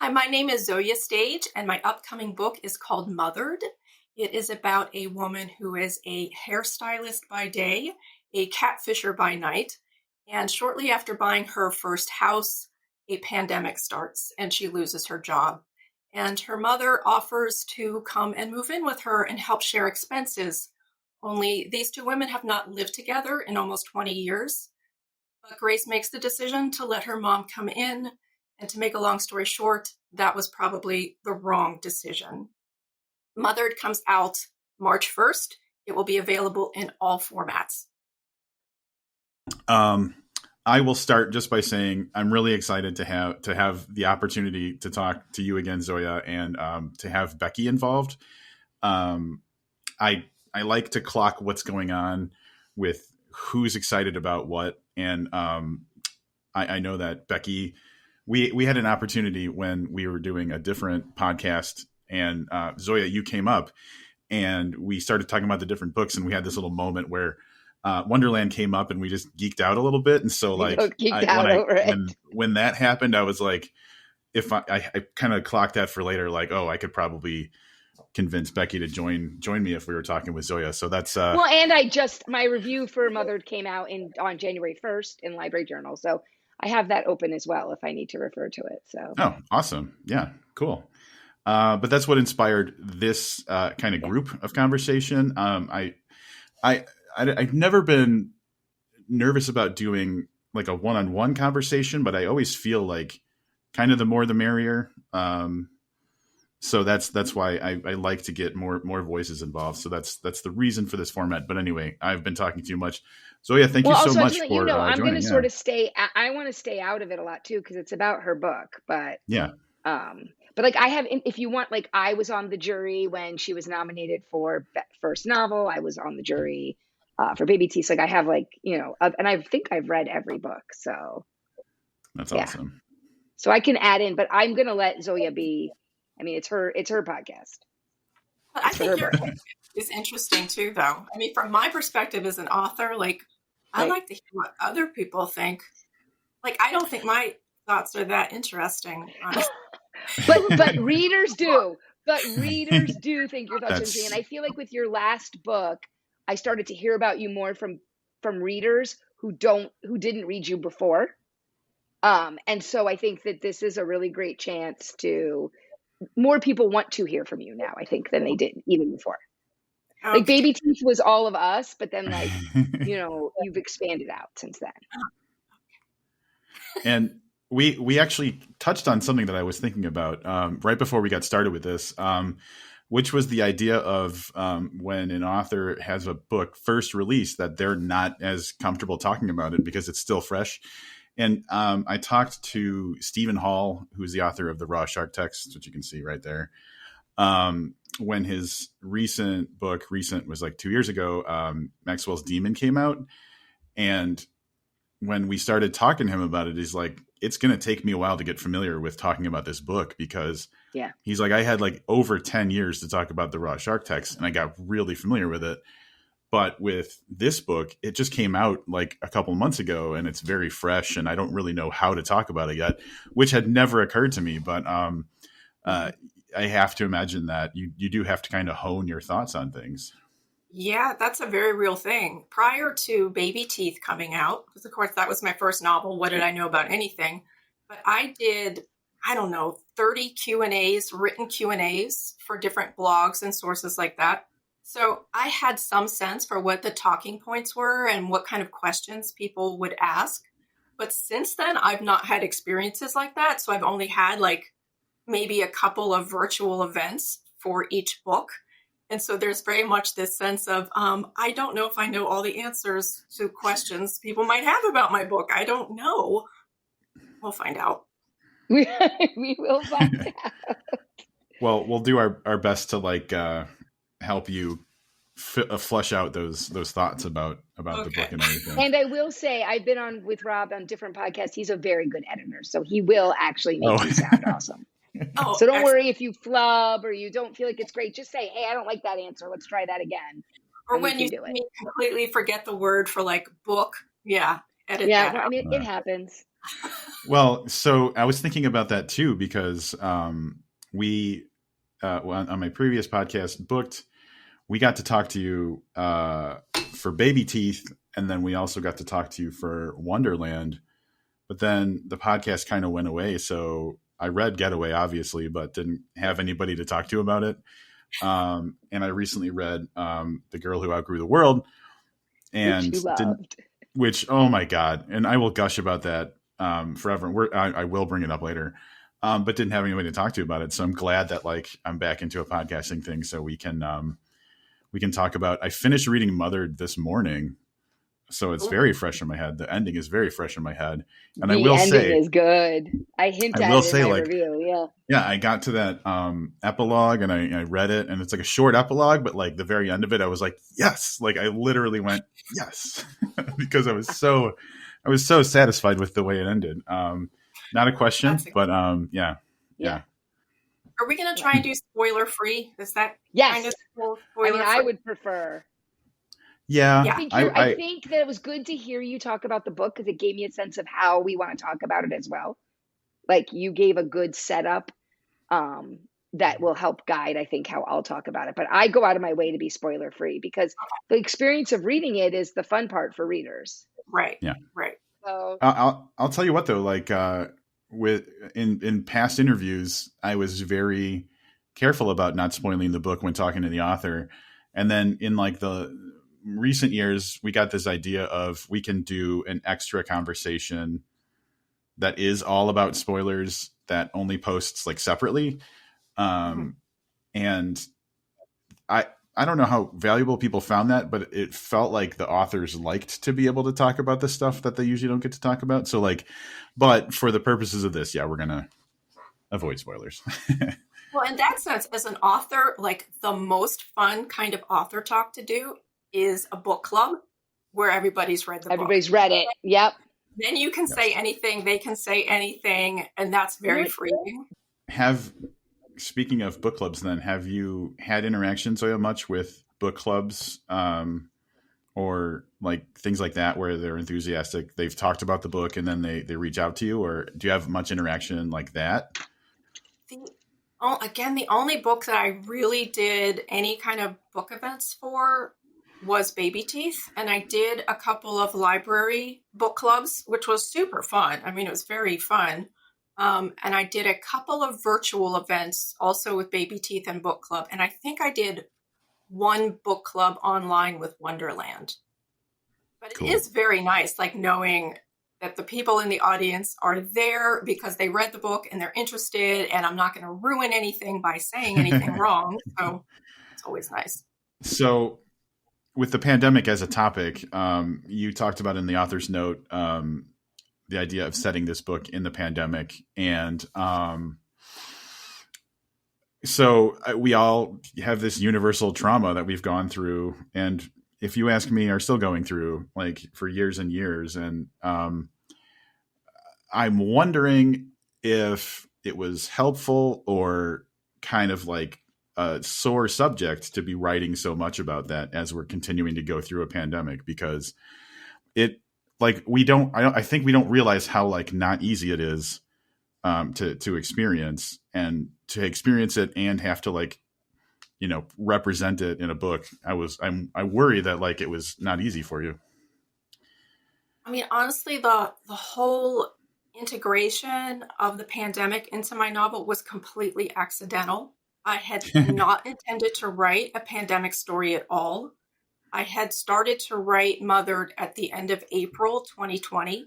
Hi, my name is Zoje Stage, and my upcoming book is called Mothered. It is about a woman who is a hairstylist by day, a catfisher by night, and shortly after buying her first house, a pandemic starts and she loses her job. And her mother offers to come and move in with her and help share expenses. Only these two women have not lived together in almost 20 years. But Grace makes the decision to let her mom come in. And to make a long story short, that was probably the wrong decision. Mothered comes out March 1st. It will be available in all formats. I will start just by saying I'm really excited to have the opportunity to talk to you again, Zoya, and to have Becky involved. I like to clock what's going on with who's excited about what, and I know that Becky, we had an opportunity when we were doing a different podcast, and Zoya, you came up, and we started talking about the different books, and we had this little moment where Wonderland came up, and we just geeked out a little bit, and so like when that happened, I was like, if I kind of clocked that for later, like, oh, I could probably convince Becky to join me if we were talking with Zoya. So that's well, and my review for Mothered came out on January 1st in Library Journal, so I have that open as well if I need to refer to it. So awesome, yeah, cool. But that's what inspired this kind of group of conversation. I've never been nervous about doing like a one-on-one conversation, but I always feel like kind of the more the merrier. So that's why I like to get more voices involved. So that's the reason for this format. But anyway, I've been talking too much. Zoya, thank you so much for joining. I'm going to sort of I want to stay out of it a lot too, because it's about her book. But yeah. But like if you want, like I was on the jury when she was nominated for first novel. I was on the jury for Baby Teeth. Like I have and I think I've read every book. So that's awesome. So I can add in, but I'm going to let Zoya be. I mean, it's her podcast. But I think your book is interesting too, though. I mean, from my perspective as an author, like I like to hear what other people think. Like I don't think my thoughts are that interesting, honestly. but readers do. But readers do think your thoughts are interesting. And I feel like with your last book, I started to hear about you more from readers who didn't read you before. And so I think that this is a really great chance to more people want to hear from you now, I think, than they did even before. Okay. Like Baby Teeth was all of us, but then like, you've expanded out since then. And we actually touched on something that I was thinking about right before we got started with this, which was the idea of when an author has a book first released that they're not as comfortable talking about it because it's still fresh. And I talked to Stephen Hall, who's the author of the Raw Shark text, which you can see right there. When his recent was like 2 years ago, Maxwell's Demon came out. And when we started talking to him about it, he's like, it's going to take me a while to get familiar with talking about this book because he's like, I had like over 10 years to talk about the Raw Shark text and I got really familiar with it. But with this book, it just came out like a couple of months ago and it's very fresh and I don't really know how to talk about it yet, which had never occurred to me. But I have to imagine that you do have to kind of hone your thoughts on things. Yeah, that's a very real thing. Prior to Baby Teeth coming out, because of course that was my first novel, what did I know about anything? But I did, 30 Q&As, written Q&As for different blogs and sources like that. So I had some sense for what the talking points were and what kind of questions people would ask. But since then, I've not had experiences like that. So I've only had like maybe a couple of virtual events for each book. And so there's very much this sense of, I don't know if I know all the answers to questions people might have about my book. I don't know. We'll find out. We will find out. Well, we'll do our best to like help you flush out those thoughts about the book and everything. And I will say, I've been on with Rob on different podcasts. He's a very good editor, so he will actually make you sound awesome. So don't worry if you flub or you don't feel like it's great. Just say, hey, I don't like that answer. Let's try that again. Or when you completely forget the word for like book. Yeah. Edit that out. I mean, it happens. Well, so I was thinking about that too, because we, on my previous podcast, we got to talk to you for Baby Teeth, and then we also got to talk to you for Wonderland. But then the podcast kind of went away. So I read Getaway, obviously, but didn't have anybody to talk to about it. And I recently read The Girl Who Outgrew the World, and Which you loved. oh my God. And I will gush about that forever. I will bring it up later. But didn't have anybody to talk to about it. So I'm glad that like I'm back into a podcasting thing, so we can talk about. I finished reading Mothered this morning, so it's very fresh in my head. The ending is very fresh in my head, and The ending is good. I hint at it in my review. Yeah, I got to that epilogue, and I read it, and it's like a short epilogue, but like the very end of it, I was like, yes, like I literally went yes, because I was so satisfied with the way it ended. Not a question, but yeah. Are we going to try and do spoiler free? Is that yes? Kind of I mean, I would prefer. Yeah, I think that it was good to hear you talk about the book, because it gave me a sense of how we want to talk about it as well. Like, you gave a good setup that will help guide, I think, how I'll talk about it. But I go out of my way to be spoiler free, because the experience of reading it is the fun part for readers. Right. Yeah. Right. So I'll tell you what though, like in past interviews, I was very careful about not spoiling the book when talking to the author. And then in like the recent years, we got this idea of we can do an extra conversation that is all about spoilers that only posts like separately. And I don't know how valuable people found that, but it felt like the authors liked to be able to talk about the stuff that they usually don't get to talk about. So like, but for the purposes of this, yeah, we're going to avoid spoilers. Well, in that sense, as an author, like the most fun kind of author talk to do is a book club where everybody's read the book. Everybody's read it. Yep. Then you can say anything, they can say anything, and that's very freeing. Speaking of book clubs, then, have you had interactions so much with book clubs or like things like that where they're enthusiastic? They've talked about the book and then they reach out to you, or do you have much interaction like that? The only book that I really did any kind of book events for was Baby Teeth. And I did a couple of library book clubs, which was super fun. I mean, it was very fun. And I did a couple of virtual events also with Baby Teeth and book club. And I think I did one book club online with Wonderland. But It is very nice, like knowing that the people in the audience are there because they read the book and they're interested, and I'm not going to ruin anything by saying anything wrong. So it's always nice. So with the pandemic as a topic, you talked about in the author's note, the idea of setting this book in the pandemic. And so we all have this universal trauma that we've gone through. And if you ask me, are still going through like for years and years. And I'm wondering if it was helpful or kind of like a sore subject to be writing so much about that as we're continuing to go through a pandemic, because it, like I think we don't realize how like not easy it is to experience, and to experience it and have to like, represent it in a book. I worry that like it was not easy for you. I mean, honestly, the whole integration of the pandemic into my novel was completely accidental. I had not intended to write a pandemic story at all. I had started to write Mothered at the end of April 2020.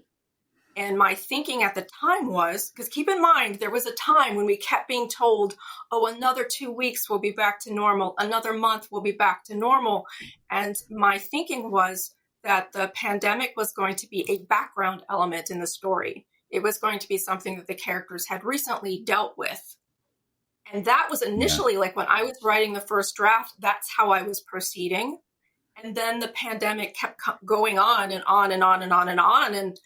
And my thinking at the time was, because keep in mind, there was a time when we kept being told, oh, another 2 weeks we'll be back to normal. Another month we'll be back to normal. And my thinking was that the pandemic was going to be a background element in the story. It was going to be something that the characters had recently dealt with. And that was initially like when I was writing the first draft, that's how I was proceeding. And then the pandemic kept going on and on and on and on and on. And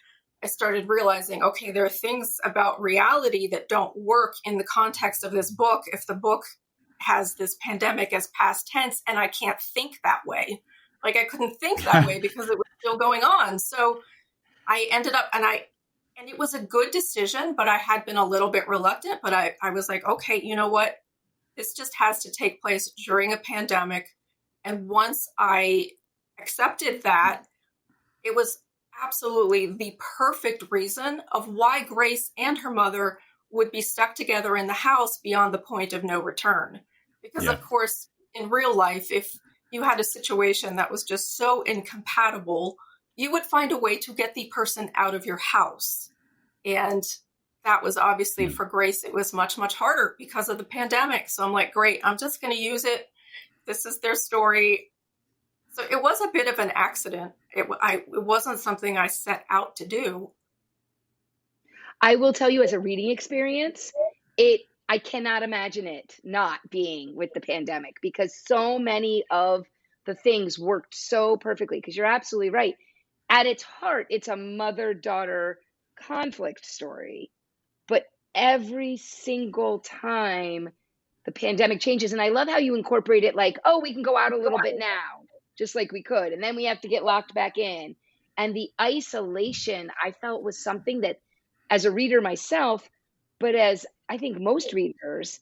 I started realizing, okay, there are things about reality that don't work in the context of this book if the book has this pandemic as past tense, and I can't think that way. Like I couldn't think that way because it was still going on. So I ended up, and And it was a good decision, but I had been a little bit reluctant. But I was like, okay, you know what? This just has to take place during a pandemic. And once I accepted that, it was absolutely the perfect reason of why Grace and her mother would be stuck together in the house beyond the point of no return. Because, of course, in real life, if you had a situation that was just so incompatible, you would find a way to get the person out of your house. And that was obviously for Grace, it was much, much harder because of the pandemic. So I'm like, great, I'm just going to use it. This is their story. So it was a bit of an accident. It wasn't something I set out to do. I will tell you, as a reading experience, I cannot imagine it not being with the pandemic, because so many of the things worked so perfectly. Because you're absolutely right. At its heart, it's a mother-daughter conflict story. But every single time the pandemic changes, and I love how you incorporate it like, oh, we can go out a little bit now, just like we could, and then we have to get locked back in. And the isolation, I felt, was something that, as a reader myself, but as I think most readers,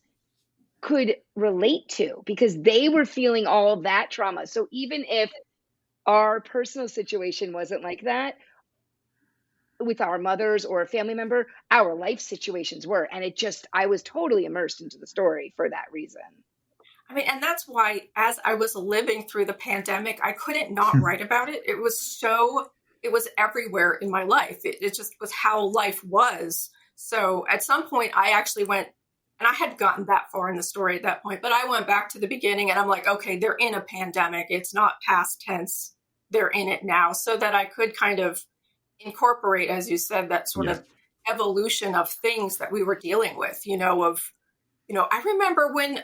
could relate to, because they were feeling all of that trauma. So even if our personal situation wasn't like that with our mothers or a family member, our life situations were. And I was totally immersed into the story for that reason. I mean, and that's why, as I was living through the pandemic, I couldn't not write about it. It was everywhere in my life. It just was how life was. So at some point I actually went, and I had gotten that far in the story at that point, but I went back to the beginning and I'm like, okay, they're in a pandemic. It's not past tense. They're in it now, so that I could kind of incorporate, as you said, that sort of evolution of things that we were dealing with, I remember when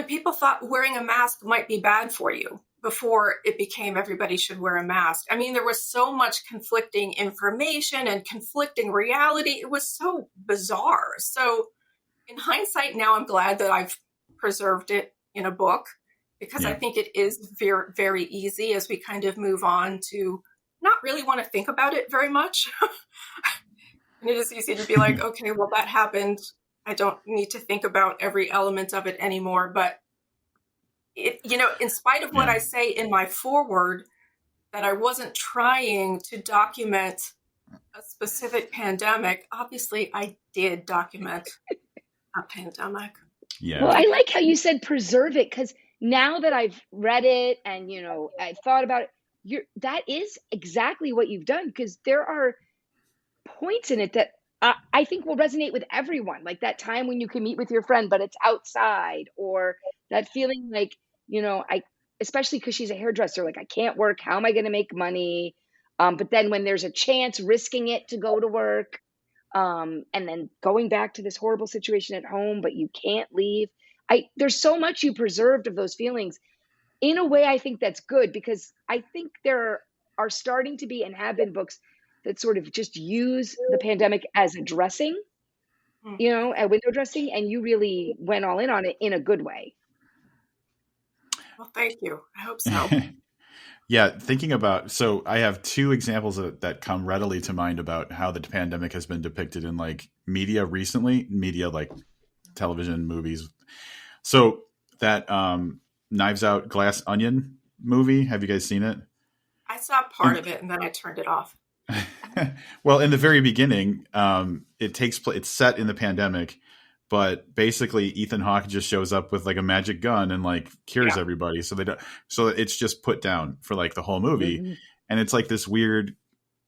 people thought wearing a mask might be bad for you before it became everybody should wear a mask. I mean, there was so much conflicting information and conflicting reality. It was so bizarre. So in hindsight, now I'm glad that I've preserved it in a book, because I think it is very, very easy as we kind of move on to not really want to think about it very much. And it is easy to be like, okay, well, that happened. I don't need to think about every element of it anymore. But in spite of what I say in my foreword, that I wasn't trying to document a specific pandemic, obviously I did document a pandemic. Yeah. Well, I like how you said preserve it, because now that I've read it and, I thought about it, that is exactly what you've done, because there are points in it that I think will resonate with everyone. Like that time when you can meet with your friend, but it's outside, or that feeling like, especially because she's a hairdresser, like I can't work. How am I going to make money? But then when there's a chance, risking it to go to work, and then going back to this horrible situation at home, but you can't leave. There's so much you preserved of those feelings. In a way, I think that's good, because I think there are starting to be and have been books that sort of just use the pandemic as a dressing, a window dressing, and you really went all in on it in a good way. Well, thank you. I hope so. Yeah, thinking about, so I have two examples that come readily to mind about how the pandemic has been depicted in like media recently, like television, movies. So that Knives Out Glass Onion movie, have you guys seen it? I saw part of it and then I turned it off. Well, in the very beginning, it's set in the pandemic, but basically Ethan Hawke just shows up with like a magic gun and like cures everybody. So it's just put down for like the whole movie. Mm-hmm. And it's like this weird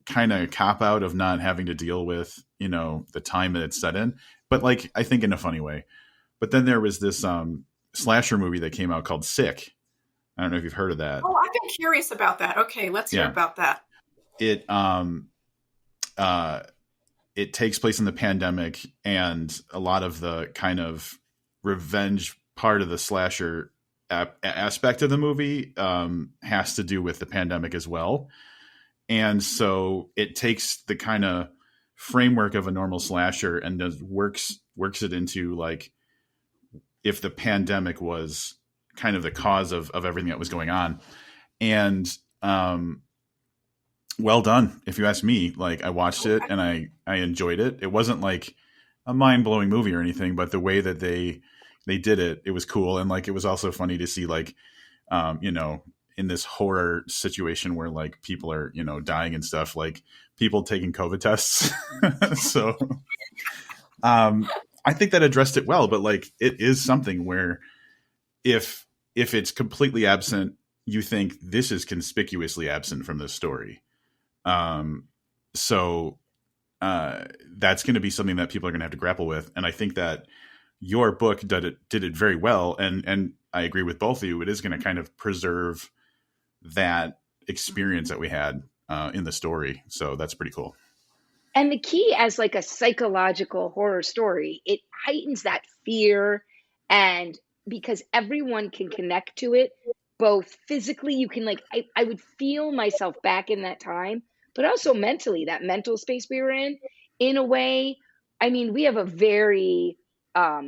kind of cop out of not having to deal with, the time that it's set in, but like, I think in a funny way. But then there was this slasher movie that came out called Sick. I don't know if you've heard of that. Oh, I've been curious about that. Okay, let's hear about that. It takes place in the pandemic, and a lot of the kind of revenge part of the slasher aspect of the movie has to do with the pandemic as well. And so it takes the kind of framework of a normal slasher and works it into like, if the pandemic was kind of the cause of everything that was going on. And well done. If you ask me, like I watched it and I enjoyed it. It wasn't like a mind blowing movie or anything, but the way that they did it, it was cool. And like, it was also funny to see like, you know, in this horror situation where like people are, you know, dying and stuff, like people taking COVID tests. So, I think that addressed it well, but like, it is something where if it's completely absent, you think this is conspicuously absent from this story. So that's going to be something that people are going to have to grapple with. And I think that your book did it very well. And I agree with both of you. It is going to kind of preserve that experience that we had in the story. So that's pretty cool. And the key as like a psychological horror story, it heightens that fear, and because everyone can connect to it, both physically, you can like, I would feel myself back in that time, but also mentally, that mental space we were in a way. I mean, we have a very, a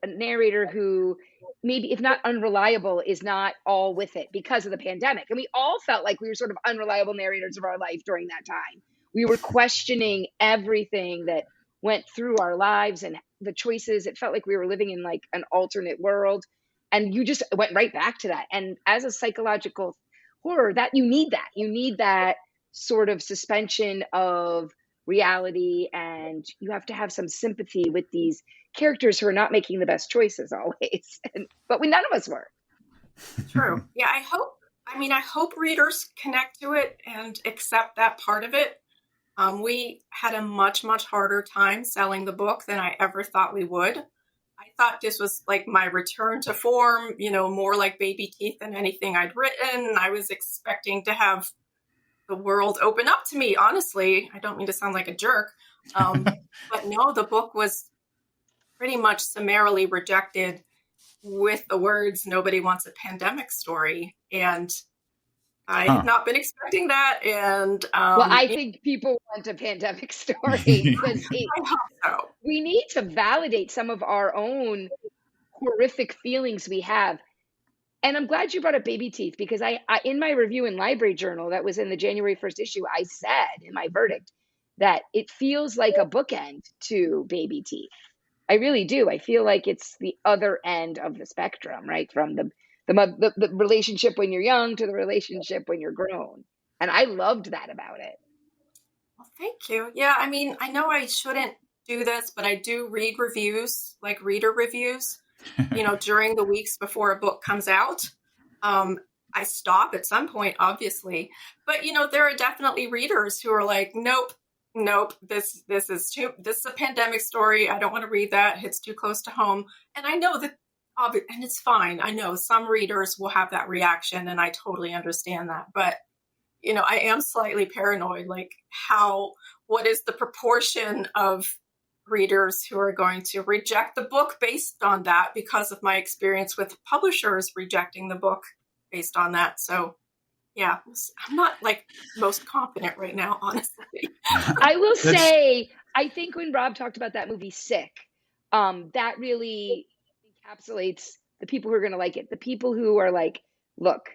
narrator who maybe, if not unreliable, is not all with it because of the pandemic. And we all felt like we were sort of unreliable narrators of our life during that time. We were questioning everything that went through our lives and the choices. It felt like we were living in like an alternate world. And you just went right back to that. And as a psychological horror, that you need that sort of suspension of reality. And you have to have some sympathy with these characters who are not making the best choices always. But none of us were. True. Yeah, I hope readers connect to it and accept that part of it. We had a much, much harder time selling the book than I ever thought we would. I thought this was like my return to form, you know, more like Baby Teeth than anything I'd written. I was expecting to have the world open up to me, honestly. I don't mean to sound like a jerk. But no, the book was pretty much summarily rejected with the words, "Nobody wants a pandemic story." And I had not been expecting that. And well, I think people want a pandemic story because I hope so. We need to validate some of our own horrific feelings we have. And I'm glad you brought up Baby Teeth, because I in my review in Library Journal that was in the January 1st issue, I said in my verdict that it feels like a bookend to Baby Teeth. I really do. I feel like it's the other end of the spectrum, right? From the relationship when you're young to the relationship when you're grown. And I loved that about it. Well, thank you. Yeah, I mean, I know I shouldn't do this, but I do read reviews, like reader reviews, you know, during the weeks before a book comes out. I stop at some point, obviously, but you know, there are definitely readers who are like, nope, this is a pandemic story. I don't want to read that. It's too close to home. And I know that, and it's fine. I know some readers will have that reaction, and I totally understand that. But, you know, I am slightly paranoid, like what is the proportion of readers who are going to reject the book based on that, because of my experience with publishers rejecting the book based on that. So yeah, I'm not like most confident right now, honestly. I will say, I think when Rob talked about that movie Sick, that really encapsulates the people who are going to like it. The people who are like, look,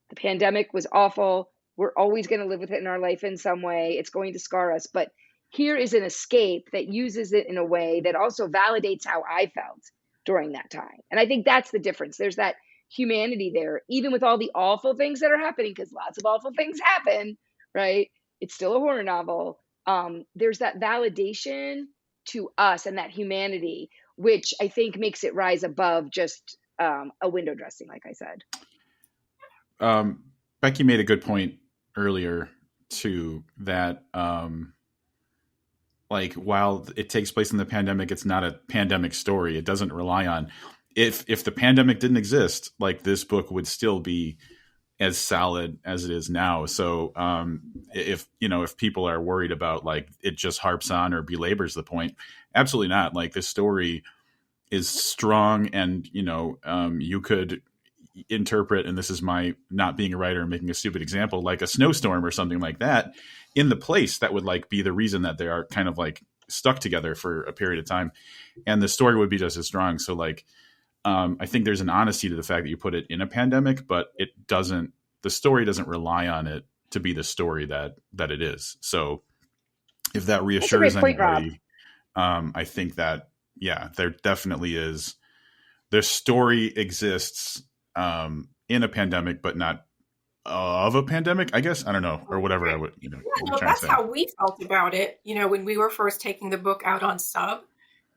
the pandemic was awful. We're always going to live with it in our life in some way. It's going to scar us. But here is an escape that uses it in a way that also validates how I felt during that time. And I think that's the difference. There's that humanity there, even with all the awful things that are happening, because lots of awful things happen, right? It's still a horror novel. There's that validation to us and that humanity, which I think makes it rise above just a window dressing, like I said. Becky made a good point earlier too, that like while it takes place in the pandemic, it's not a pandemic story. It doesn't rely on, if the pandemic didn't exist, like this book would still be as solid as it is now. So if people are worried about like it just harps on or belabors the point, absolutely not. Like this story is strong, and you could interpret, and this is my not being a writer and making a stupid example, like a snowstorm or something like that in the place that would like be the reason that they are kind of like stuck together for a period of time, and the story would be just as strong. So like I think there's an honesty to the fact that you put it in a pandemic, but the story doesn't rely on it to be the story that it is. So if that That's a reassures great point, Rob. anybody, I think that, there definitely is. Their story exists in a pandemic, but not of a pandemic, I guess. I don't know, or whatever I would, Yeah, what no, trying to that's say. how we felt about it, when we were first taking the book out on sub.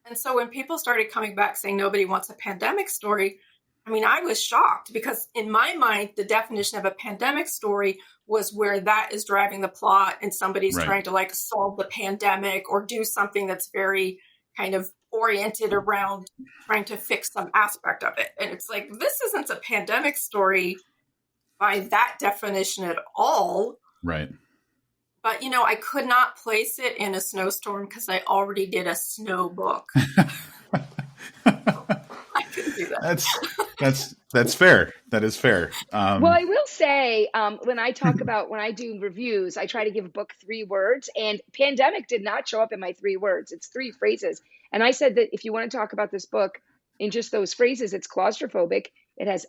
And so when people started coming back saying nobody wants a pandemic story, I mean, I was shocked because in my mind, the definition of a pandemic story was where that is driving the plot and somebody's Right. trying to like solve the pandemic or do something that's very kind of oriented around trying to fix some aspect of it. And it's like, this isn't a pandemic story by that definition at all. Right. But, I could not place it in a snowstorm because I already did a snow book. I couldn't do that. That's fair. That is fair. Well, I will say, when I do reviews, I try to give a book 3 words, and pandemic did not show up in my 3 words. It's 3 phrases. And I said that if you want to talk about this book in just those phrases, it's claustrophobic. It has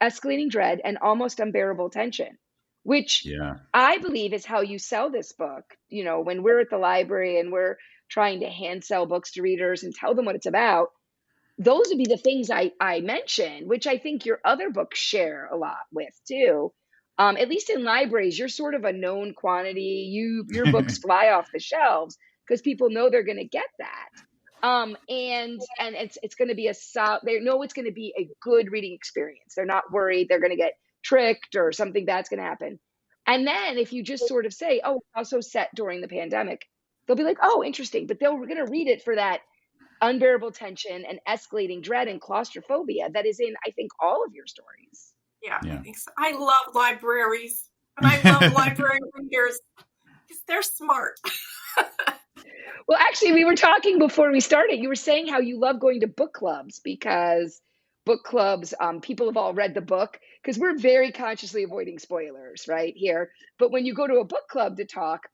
escalating dread and almost unbearable tension, which I believe is how you sell this book. When we're at the library and we're trying to hand sell books to readers and tell them what it's about, those would be the things I mentioned, which I think your other books share a lot with too. At least in libraries, you're sort of a known quantity. Your books fly off the shelves because people know they're going to get that. And it's going to be they know it's going to be a good reading experience. They're not worried they're going to get tricked or something bad's going to happen. And then if you just sort of say, oh, also set during the pandemic, they'll be like, oh, interesting. But they're going to read it for that unbearable tension and escalating dread and claustrophobia that is in, I think, all of your stories. Yeah. I think so. I love libraries and I love library readers because they're smart. Well, actually, we were talking before we started. You were saying how you love going to book clubs because book clubs, people have all read the book, because we're very consciously avoiding spoilers right here. But when you go to a book club to talk,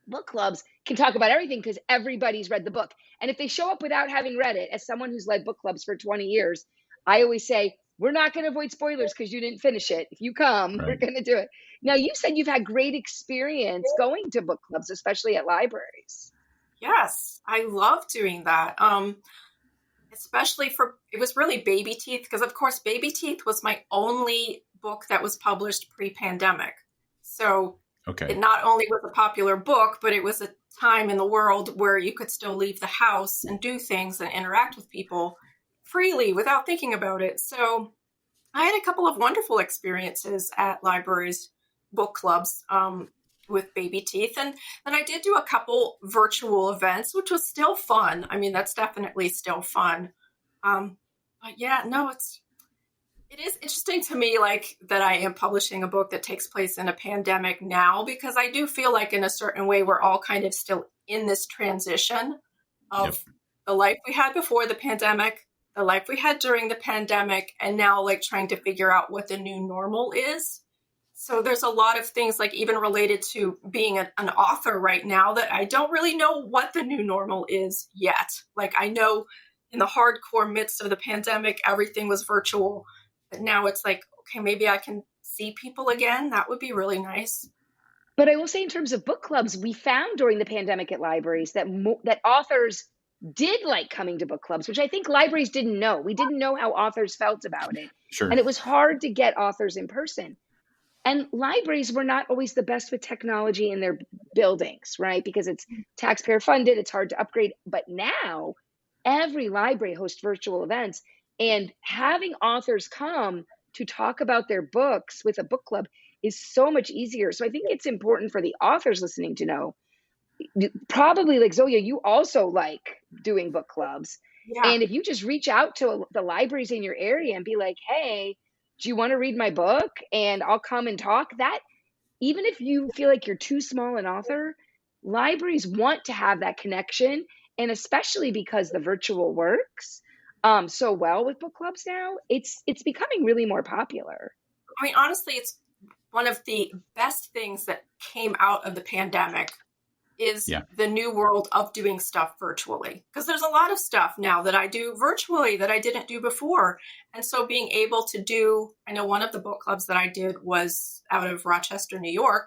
book clubs can talk about everything because everybody's read the book. And if they show up without having read it, as someone who's led book clubs for 20 years, I always say, we're not going to avoid spoilers because you didn't finish it. If you come, we're going to do it. Now, you said you've had great experience going to book clubs, especially at libraries. Yes, I love doing that. Especially it was really Baby Teeth, because of course, Baby Teeth was my only book that was published pre-pandemic. So it not only was a popular book, but it was a time in the world where you could still leave the house and do things and interact with people freely without thinking about it. So I had a couple of wonderful experiences at libraries, book clubs, with Baby Teeth. And then I did do a couple virtual events, which was still fun. I mean, that's definitely still fun. But yeah, no, it is interesting to me, like, that I am publishing a book that takes place in a pandemic now, because I do feel like in a certain way, we're all kind of still in this transition of the life we had before the pandemic, the life we had during the pandemic, and now like trying to figure out what the new normal is. So there's a lot of things, like even related to being an author right now, that I don't really know what the new normal is yet. Like, I know in the hardcore midst of the pandemic, everything was virtual, but now it's like, okay, maybe I can see people again. That would be really nice. But I will say, in terms of book clubs, we found during the pandemic at libraries that that authors did like coming to book clubs, which I think libraries didn't know. We didn't know how authors felt about it. Sure. And it was hard to get authors in person. And libraries were not always the best with technology in their buildings, right? Because it's taxpayer funded, it's hard to upgrade. But now every library hosts virtual events, and having authors come to talk about their books with a book club is so much easier. So I think it's important for the authors listening to know, probably like Zoje, you also like doing book clubs. Yeah. And if you just reach out to the libraries in your area and be like, hey, do you want to read my book? And I'll come and talk. That, even if you feel like you're too small an author, libraries want to have that connection. And especially because the virtual works so well with book clubs now, it's becoming really more popular. I mean, honestly, it's one of the best things that came out of the pandemic is the new world of doing stuff virtually. Because there's a lot of stuff now that I do virtually that I didn't do before. And so being able to do, I know one of the book clubs that I did was out of Rochester, New York.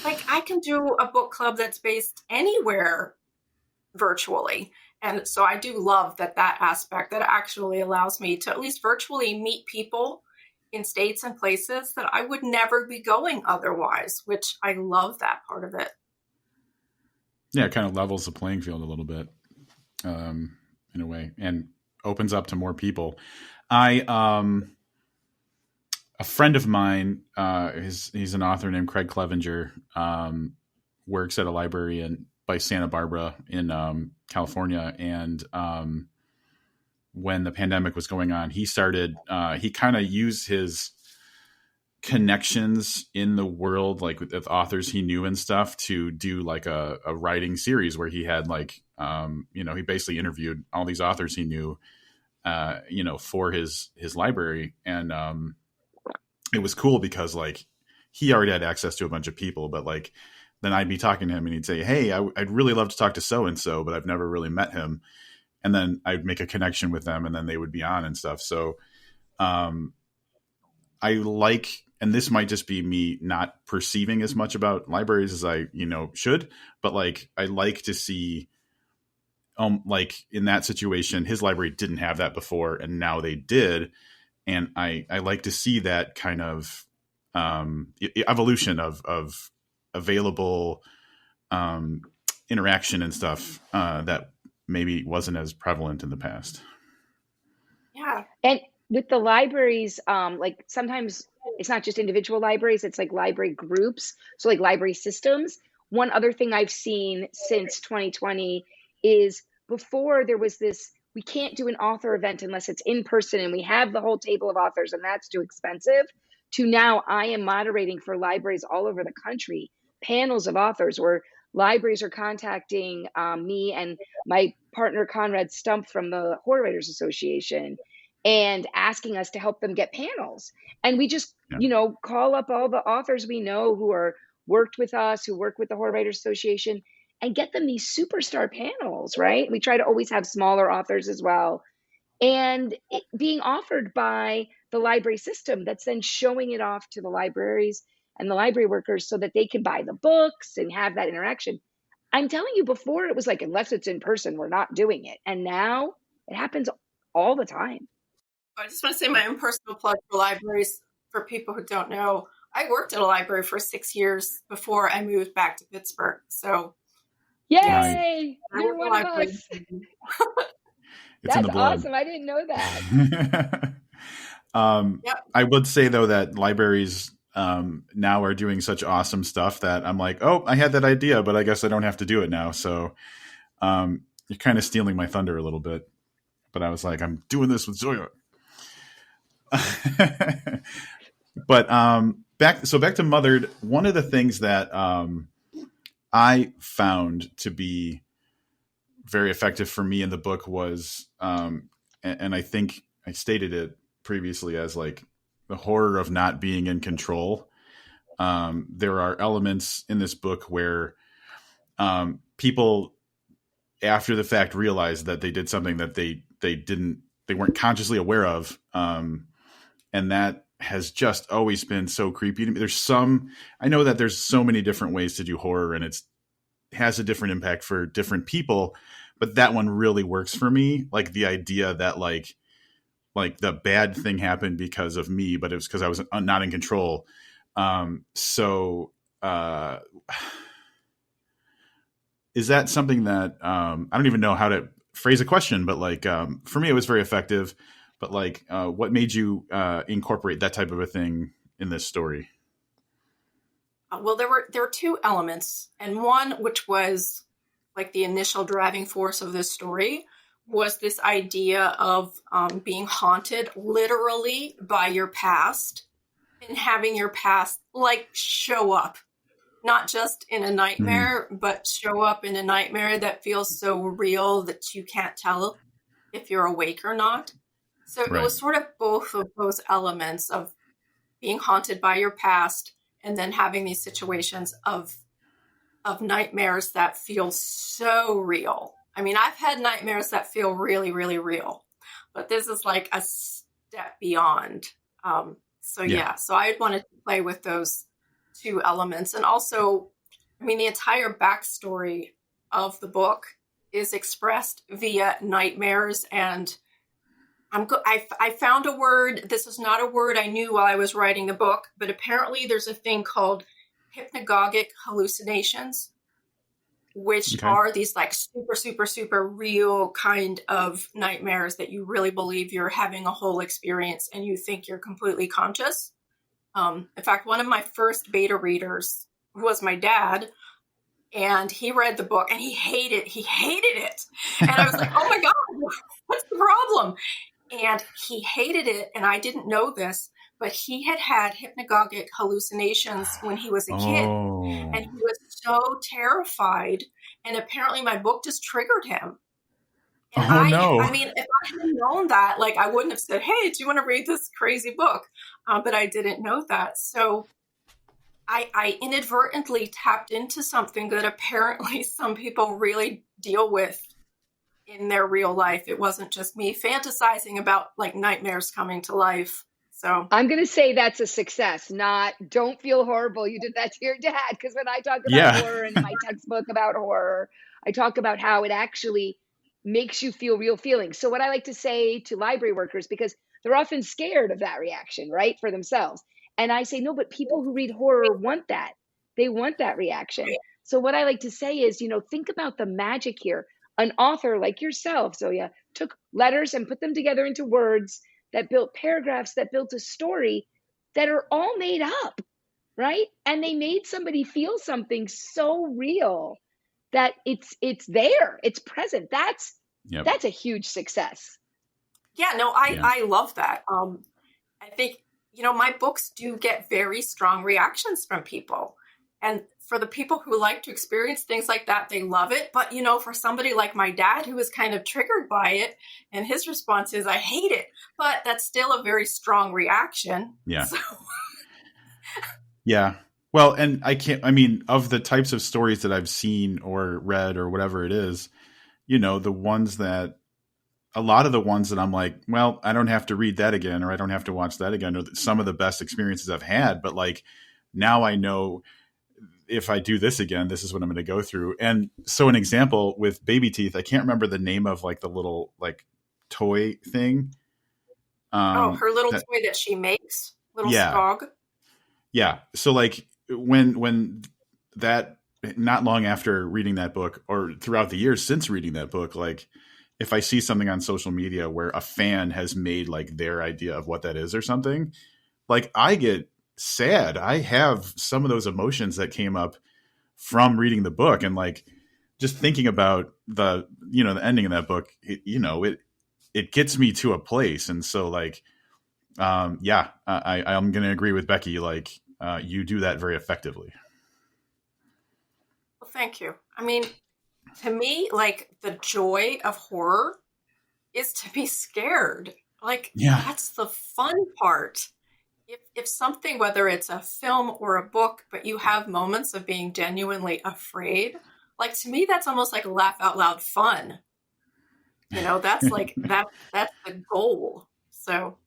Like, I can do a book club that's based anywhere virtually. And so I do love that aspect that actually allows me to at least virtually meet people in states and places that I would never be going otherwise, which I love that part of it. Yeah, it kind of levels the playing field a little bit, in a way, and opens up to more people. A friend of mine, he's an author named Craig Clevenger, works at a library by Santa Barbara in California. And when the pandemic was going on, he kind of used his connections in the world, like with authors he knew and stuff, to do like a writing series where he had like, he basically interviewed all these authors he knew, for his library. And it was cool because like he already had access to a bunch of people, but like then I'd be talking to him and he'd say, hey, I'd really love to talk to so-and-so, but I've never really met him. And then I'd make a connection with them and then they would be on and stuff. So I like, and this might just be me not perceiving as much about libraries as I, should, but like, I like to see, like in that situation, his library didn't have that before and now they did. And I like to see that kind of evolution of available interaction and stuff that maybe wasn't as prevalent in the past. Yeah. And with the libraries, like sometimes it's not just individual libraries, it's like library groups. So like library systems. One other thing I've seen since 2020 is before there was this, we can't do an author event unless it's in person and we have the whole table of authors and that's too expensive, to now I am moderating for libraries all over the country, panels of authors where libraries are contacting me and my partner Conrad Stump from the Horror Writers Association and asking us to help them get panels. And we just, call up all the authors we know who are worked with us, who work with the Horror Writers Association, and get them these superstar panels, right? We try to always have smaller authors as well. And being offered by the library system that's then showing it off to the libraries and the library workers so that they can buy the books and have that interaction. I'm telling you, before it was like, unless it's in person, we're not doing it. And now it happens all the time. I just want to say my own personal plug for libraries for people who don't know. I worked at a library for 6 years before I moved back to Pittsburgh. So yay! You're one of us. That's awesome. I didn't know that. Yep. I would say though that libraries now are doing such awesome stuff that I'm like, oh, I had that idea, but I guess I don't have to do it now. So you're kind of stealing my thunder a little bit. But I was like, I'm doing this with Zoya. But back to Mothered. One of the things that I found to be very effective for me in the book was, and I think I stated it previously as like the horror of not being in control. There are elements in this book where people after the fact realize that they did something that they weren't consciously aware of. And that has just always been so creepy to me. I know that there's so many different ways to do horror and it has a different impact for different people, but that one really works for me. Like the idea that like the bad thing happened because of me, but it was because I was not in control. Is that something that, I don't even know how to phrase a question, but like, for me, it was very effective, but like, what made you, incorporate that type of a thing in this story? Well, there were two elements, and one, which was like the initial driving force of this story, was this idea of being haunted literally by your past and having your past like show up, not just in a nightmare, but show up in a nightmare that feels so real that you can't tell if you're awake or not. So It was sort of both of those elements of being haunted by your past and then having these situations of nightmares that feel so real. I mean, I've had nightmares that feel really, really real, but this is like a step beyond. So I wanted to play with those two elements. And also, I mean, the entire backstory of the book is expressed via nightmares. And I found a word. This is not a word I knew while I was writing the book, but apparently there's a thing called hypnagogic hallucinations, which are these like super, super, super real kind of nightmares that you really believe you're having a whole experience and you think you're completely conscious. In fact, one of my first beta readers was my dad, and he read the book and he hated it. And I was like, oh my God, what's the problem? And he hated it. And I didn't know this, but he had hypnagogic hallucinations when he was a kid. And he was so terrified. And apparently my book just triggered him. And I mean, if I had known that, like, I wouldn't have said, hey, do you want to read this crazy book? But I didn't know that. So I inadvertently tapped into something that apparently some people really deal with in their real life. It wasn't just me fantasizing about like nightmares coming to life. So I'm going to say that's a success, not don't feel horrible. You did that to your dad. Because when I talk about horror in my textbook about horror, I talk about how it actually makes you feel real feelings. So what I like to say to library workers, because they're often scared of that reaction, right, for themselves. And I say, no, but people who read horror want that. They want that reaction. So what I like to say is, think about the magic here. An author like yourself, Zoje, took letters and put them together into words that built paragraphs, that built a story that are all made up, right? And they made somebody feel something so real that it's there, it's present. That's a huge success. Yeah, no, I love that. I think, my books do get very strong reactions from people. And for the people who like to experience things like that, they love it. But, for somebody like my dad, who was kind of triggered by it, and his response is, I hate it. But that's still a very strong reaction. Yeah. So. Yeah. Well, and of the types of stories that I've seen or read or whatever it is, a lot of the ones that I'm like, well, I don't have to read that again, or I don't have to watch that again, or some of the best experiences I've had. But like, now I know if I do this again, this is what I'm going to go through. And so an example with Baby Teeth, I can't remember the name of like the little like toy thing. Her little toy that she makes, little skog. Yeah. So like when that, not long after reading that book or throughout the years since reading that book, like if I see something on social media where a fan has made like their idea of what that is or something, like I get sad. I have some of those emotions that came up from reading the book, and like just thinking about the ending of that book, it gets me to a place. And so like, I'm going to agree with Becky. Like, you do that very effectively. Well, thank you. I mean, to me, like the joy of horror is to be scared. Like, that's the fun part. If something, whether it's a film or a book, but you have moments of being genuinely afraid, like to me, that's almost like laugh out loud fun. That's like, that's the goal. So,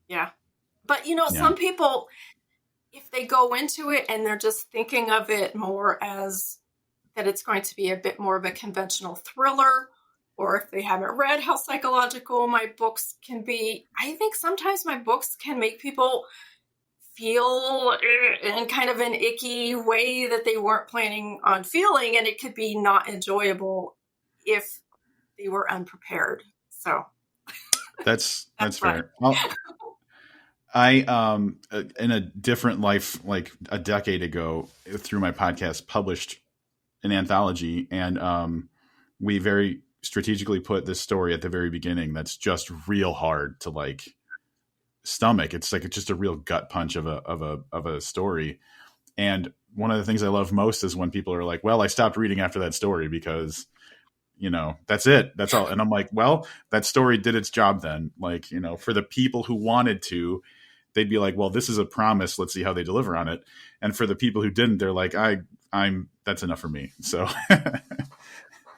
yeah. But, some people, if they go into it and they're just thinking of it more as that it's going to be a bit more of a conventional thriller, or if they haven't read how psychological my books can be, I think sometimes my books can make people feel in kind of an icky way that they weren't planning on feeling, and it could be not enjoyable if they were unprepared. So that's fair. Well, I in a different life, like a decade ago, through my podcast, published an anthology, and we very strategically put this story at the very beginning that's just real hard to like stomach. It's like it's just a real gut punch of a story. And one of the things I love most is when people are like, well, I stopped reading after that story because that's it, that's all. And I'm like, well, that story did its job then. Like, for the people who wanted to, they'd be like, well, this is a promise, let's see how they deliver on it. And for the people who didn't, they're like, I'm that's enough for me. So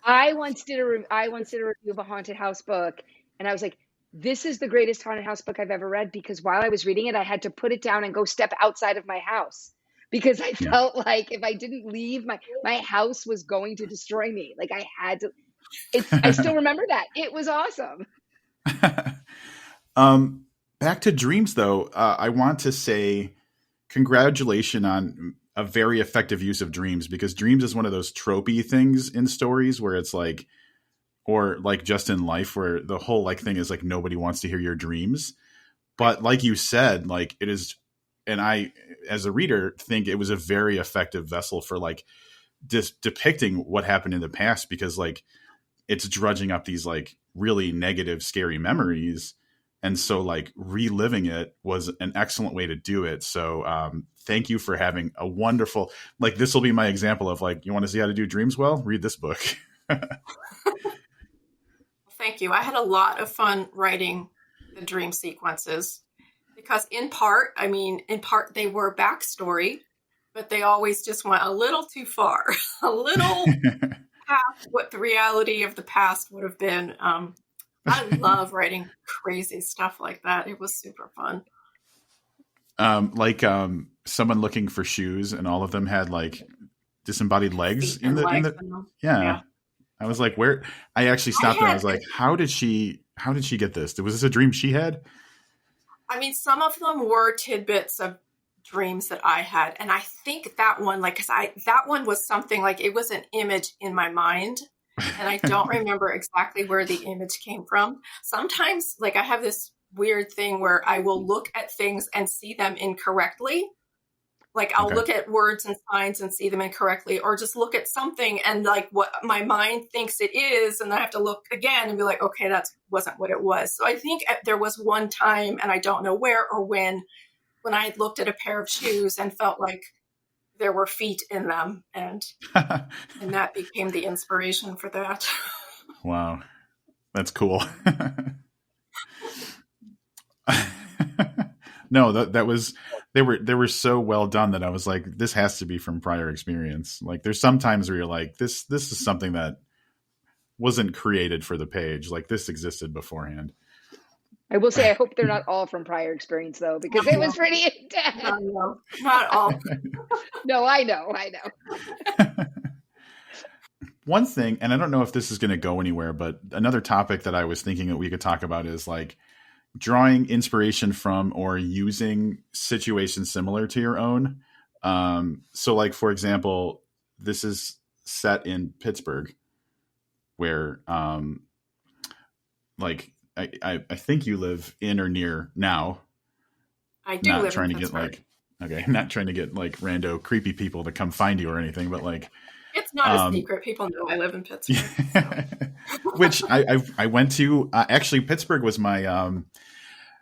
I once did a review of a haunted house book, and I was like, this is the greatest haunted house book I've ever read, because while I was reading it, I had to put it down and go step outside of my house because I Yeah. felt like if I didn't leave, my house was going to destroy me. Like I had to. I still remember that. It was awesome. Back to dreams, though. I want to say congratulations on a very effective use of dreams, because dreams is one of those tropey things in stories where it's like, or like just in life where the whole like thing is like nobody wants to hear your dreams. But like you said, like it is, and I, as a reader, think it was a very effective vessel for like depicting what happened in the past, because like it's drudging up these like really negative, scary memories. And so like reliving it was an excellent way to do it. So thank you for having a wonderful, like this will be my example of like, you want to see how to do dreams well? Read this book. Thank you. I had a lot of fun writing the dream sequences because in part they were backstory, but they always just went a little too far, a little past what the reality of the past would have been. I love writing crazy stuff like that. It was super fun. Someone looking for shoes, and all of them had like disembodied legs in the yeah. I was like, where? I actually stopped and I was like, how did she get this? Was this a dream she had? I mean, some of them were tidbits of dreams that I had. And I think that one, that one was something like, it was an image in my mind. And I don't remember exactly where the image came from. Sometimes like I have this weird thing where I will look at things and see them incorrectly. Like I'll look at words and signs and see them incorrectly, or just look at something and like what my mind thinks it is. And then I have to look again and be like, okay, that wasn't what it was. So I think there was one time, and I don't know where or when I looked at a pair of shoes and felt like there were feet in them. And that became the inspiration for that. Wow. That's cool. No, that was, they were so well done that I was like, this has to be from prior experience. Like there's some times where you're like, this is something that wasn't created for the page. Like this existed beforehand. I will say, I hope they're not all from prior experience though, because it was pretty intense. No, not all. No, I know. One thing, and I don't know if this is going to go anywhere, but another topic that I was thinking that we could talk about is like drawing inspiration from or using situations similar to your own. So like, for example, this is set in Pittsburgh where, like, I think you live in or near now. I do live in Pittsburgh. Not trying to get like rando creepy people to come find you or anything, but like, it's not a secret. People know I live in Pittsburgh. So. Which I went to. Actually, Pittsburgh was my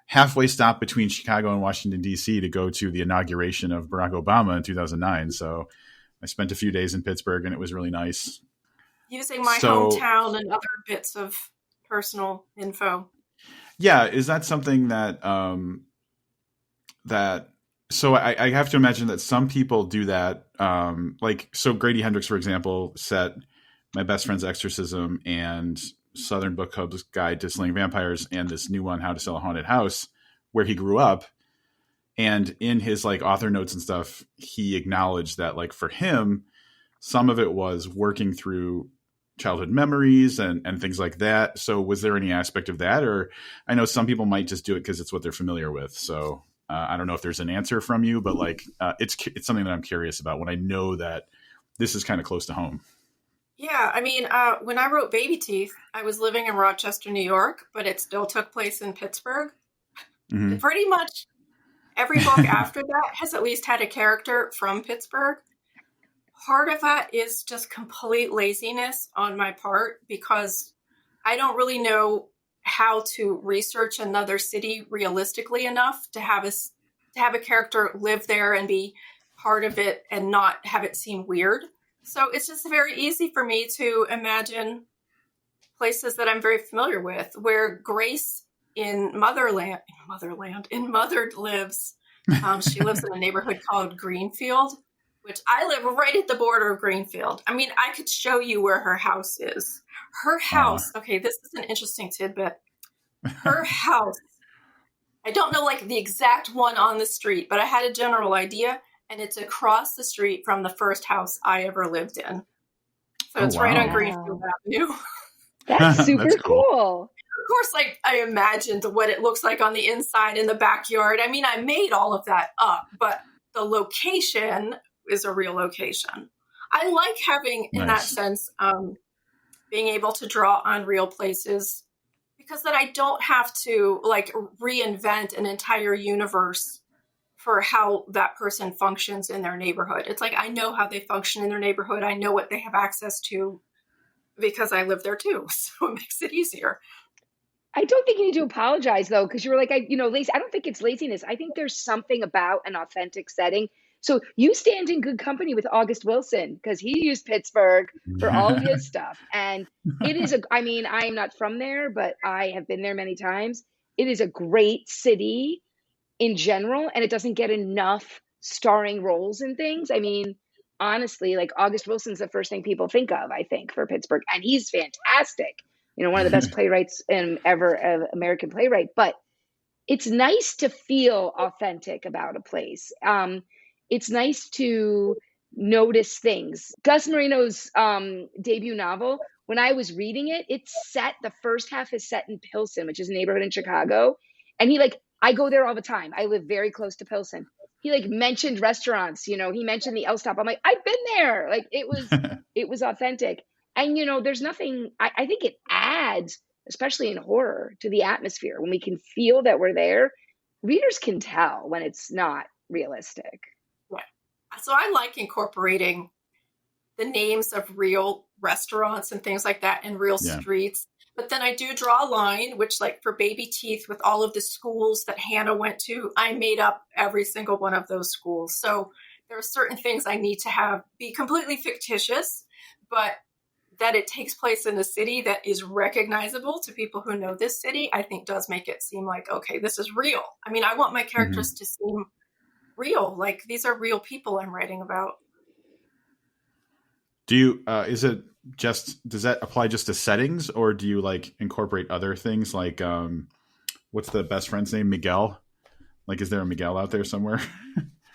halfway stop between Chicago and Washington, D.C. to go to the inauguration of Barack Obama in 2009. So I spent a few days in Pittsburgh, and it was really nice. Using my hometown and other bits of personal info. Yeah, is that something that so I have to imagine that some people do that. So Grady Hendrix, for example, set My Best Friend's Exorcism and Southern Book Club's Guide to Slaying Vampires and this new one, How to Sell a Haunted House, where he grew up. And in his like author notes and stuff, he acknowledged that like for him, some of it was working through childhood memories and things like that. So was there any aspect of that? Or I know some people might just do it because it's what they're familiar with. So I don't know if there's an answer from you, but like it's something that I'm curious about when I know that this is kind of close to home. Yeah, I mean, when I wrote Baby Teeth, I was living in Rochester, New York, but it still took place in Pittsburgh. Mm-hmm. Pretty much every book after that has at least had a character from Pittsburgh. Part of that is just complete laziness on my part because I don't really know how to research another city realistically enough to have a character live there and be part of it and not have it seem weird. So it's just very easy for me to imagine places that I'm very familiar with, where Grace in Mothered lives. She lives in a neighborhood called Greenfield, which I live right at the border of Greenfield. I mean, I could show you where her house is. Her house, okay, this is an interesting tidbit. Her house, I don't know like the exact one on the street, but I had a general idea. and it's across the street from the first house I ever lived in. So Oh, it's right on wow. Greenfield Avenue. That's super That's cool. cool. Of course, like I imagined what it looks like on the inside in the backyard. I mean, I made all of that up, but the location is a real location. I like having, in that Nice. sense, being able to draw on real places, because then I don't have to like reinvent an entire universe for how that person functions in their neighborhood. It's like I know how they function in their neighborhood. I know what they have access to because I live there too. So it makes it easier. I don't think you need to apologize though, because you were like, lazy. I don't think it's laziness. I think there's something about an authentic setting. So you stand in good company with August Wilson because he used Pittsburgh for all of his stuff. And it is I am not from there, but I have been there many times. It is a great city in general, and it doesn't get enough starring roles in things. I mean, honestly, like August Wilson's the first thing people think of, I think, for Pittsburgh. And he's fantastic. One of the best playwrights ever, American playwright. But it's nice to feel authentic about a place. It's nice to notice things. Gus Marino's debut novel, when I was reading it, the first half is set in Pilsen, which is a neighborhood in Chicago. And I go there all the time. I live very close to Pilsen. He mentioned restaurants, he mentioned the L Stop. I'm like, I've been there. Like it was authentic. And, there's nothing, I think it adds, especially in horror, to the atmosphere. When we can feel that we're there, readers can tell when it's not realistic. Right. So I like incorporating the names of real restaurants and things like that and real streets. But then I do draw a line, which like for Baby Teeth, with all of the schools that Hannah went to, I made up every single one of those schools. So there are certain things I need to have be completely fictitious, but that it takes place in a city that is recognizable to people who know this city, I think does make it seem like, okay, this is real. I mean, I want my characters to seem real. Like these are real people I'm writing about. Do you, does that apply just to settings, or do you like incorporate other things? Like, what's the best friend's name? Miguel? Like, is there a Miguel out there somewhere?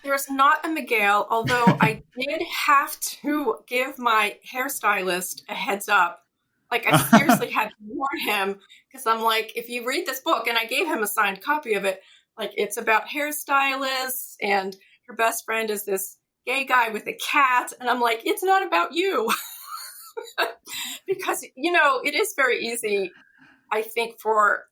There's not a Miguel, although I did have to give my hairstylist a heads up. Like I seriously had to warn him, because I'm like, if you read this book, and I gave him a signed copy of it, like it's about hairstylists and her best friend is this gay guy with a cat. And I'm like, it's not about you. Because, it is very easy, I think, for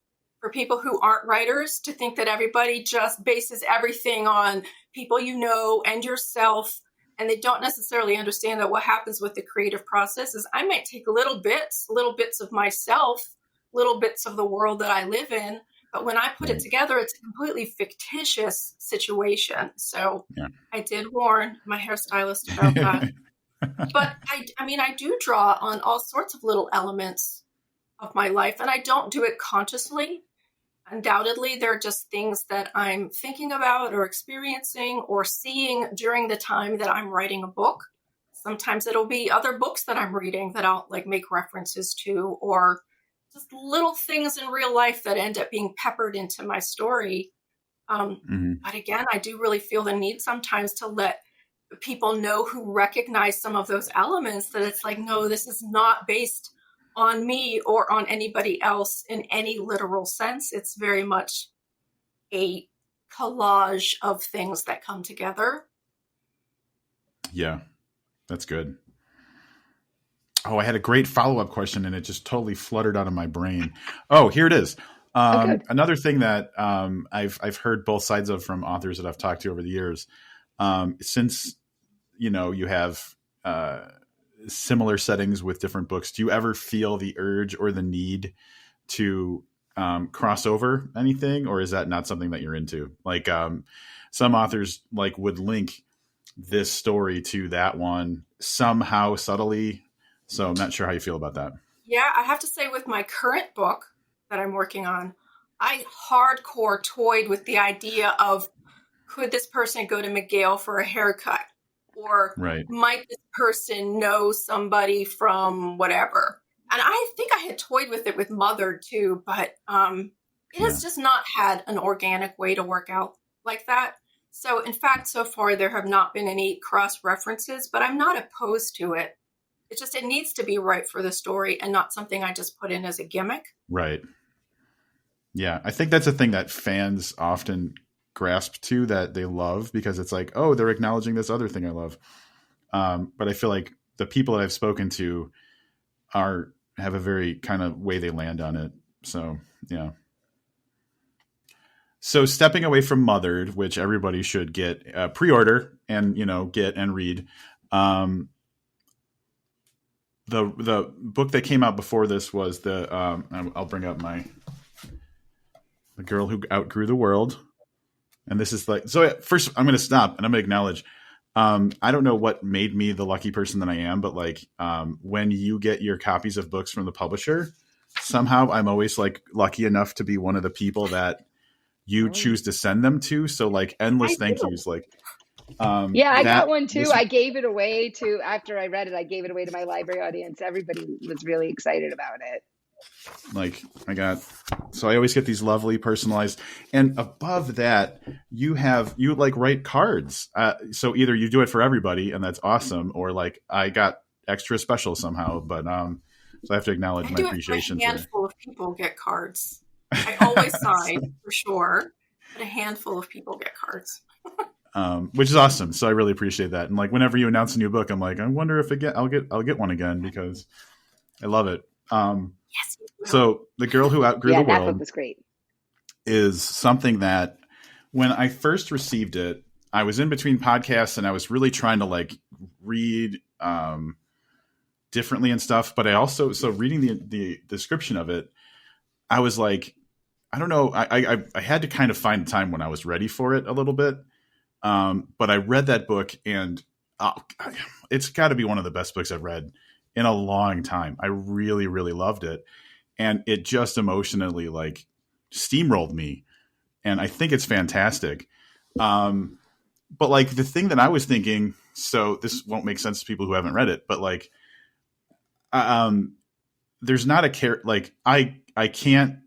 people who aren't writers to think that everybody just bases everything on people and yourself, and they don't necessarily understand that what happens with the creative process is I might take little bits of myself, little bits of the world that I live in, but when I put it together, it's a completely fictitious situation. So I did warn my hairstylist about that. But I do draw on all sorts of little elements of my life, and I don't do it consciously. Undoubtedly, they're just things that I'm thinking about or experiencing or seeing during the time that I'm writing a book. Sometimes it'll be other books that I'm reading that I'll like make references to, or just little things in real life that end up being peppered into my story. But again, I do really feel the need sometimes to let people know who recognize some of those elements that it's like, no, this is not based on me or on anybody else in any literal sense. It's very much a collage of things that come together. Yeah, that's good. Oh, I had a great follow-up question and it just totally fluttered out of my brain. Oh, here it is. Another thing that I've heard both sides of from authors that I've talked to over the years, since you have similar settings with different books, do you ever feel the urge or the need to cross over anything, or is that not something that you're into? Like some authors like would link this story to that one somehow subtly. So I'm not sure how you feel about that. Yeah, I have to say with my current book that I'm working on, I hardcore toyed with the idea of, could this person go to McGill for a haircut? Or might this person know somebody from whatever? And I think I had toyed with it with Mother too, but it has just not had an organic way to work out like that. So in fact, so far there have not been any cross references, but I'm not opposed to it. It's just, it needs to be right for the story and not something I just put in as a gimmick. Right. Yeah. I think that's a thing that fans often grasp to, that they love, because it's like, oh, they're acknowledging this other thing I love. But I feel like the people that I've spoken to have a very kind of way they land on it. So, yeah. So stepping away from Mothered, which everybody should get pre-order and, get and read. The book that came out before this was I'll bring up The Girl Who Outgrew the World. And this is like, so first I'm going to stop and I'm going to acknowledge, I don't know what made me the lucky person that I am, but like, when you get your copies of books from the publisher, somehow I'm always like lucky enough to be one of the people that you choose to send them to. So like endless thank yous. Like, yeah, I got one too. I gave it away after I read it, I gave it away to my library audience. Everybody was really excited about it. Like so I always get these lovely personalized, and above that you like write cards. So either you do it for everybody and that's awesome, or like I got extra special somehow, but, so I have to acknowledge my appreciation. A handful of people get cards. I always sign for sure, but a handful of people get cards. Which is awesome. So I really appreciate that. And like, whenever you announce a new book, I'm like, I wonder if I'll get one again, because I love it. Yes. So The Girl Who Outgrew the World, that book was great, is something that when I first received it, I was in between podcasts and I was really trying to like read, differently and stuff. But I also, so reading the description of it, I was like, I don't know. I had to kind of find a time when I was ready for it a little bit. But I read that book and it's got to be one of the best books I've read in a long time. I really, really loved it. And it just emotionally like steamrolled me. And I think it's fantastic. But like the thing that I was thinking, so this won't make sense to people who haven't read it, but like, there's not a like I can't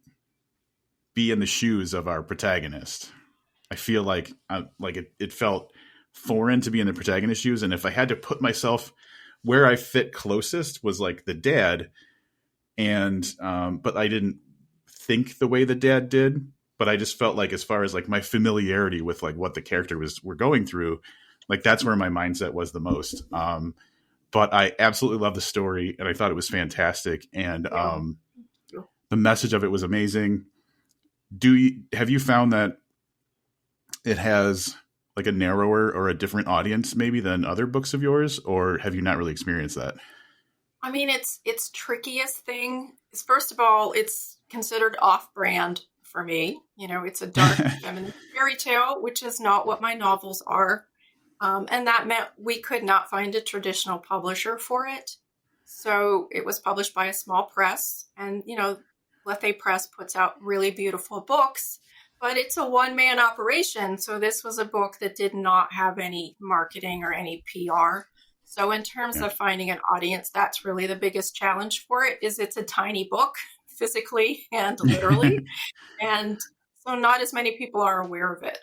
be in the shoes of our protagonist. I feel like it felt foreign to be in the protagonist's shoes. And if I had to put myself where I fit closest was like the dad. And, but I didn't think the way the dad did, but I just felt like, as far as like my familiarity with like what the character we're going through, like that's where my mindset was the most. But I absolutely love the story and I thought it was fantastic. And, the message of it was amazing. Have you found that it has like a narrower or a different audience maybe than other books of yours, or have you not really experienced that? I mean, its trickiest thing is, first of all, it's considered off-brand for me. It's a dark feminine fairy tale, which is not what my novels are. And that meant we could not find a traditional publisher for it. So it was published by a small press, and, Lethe Press puts out really beautiful books, but it's a one-man operation. So this was a book that did not have any marketing or any PR. So in terms of finding an audience, that's really the biggest challenge for it. It's a tiny book physically and literally. And so not as many people are aware of it.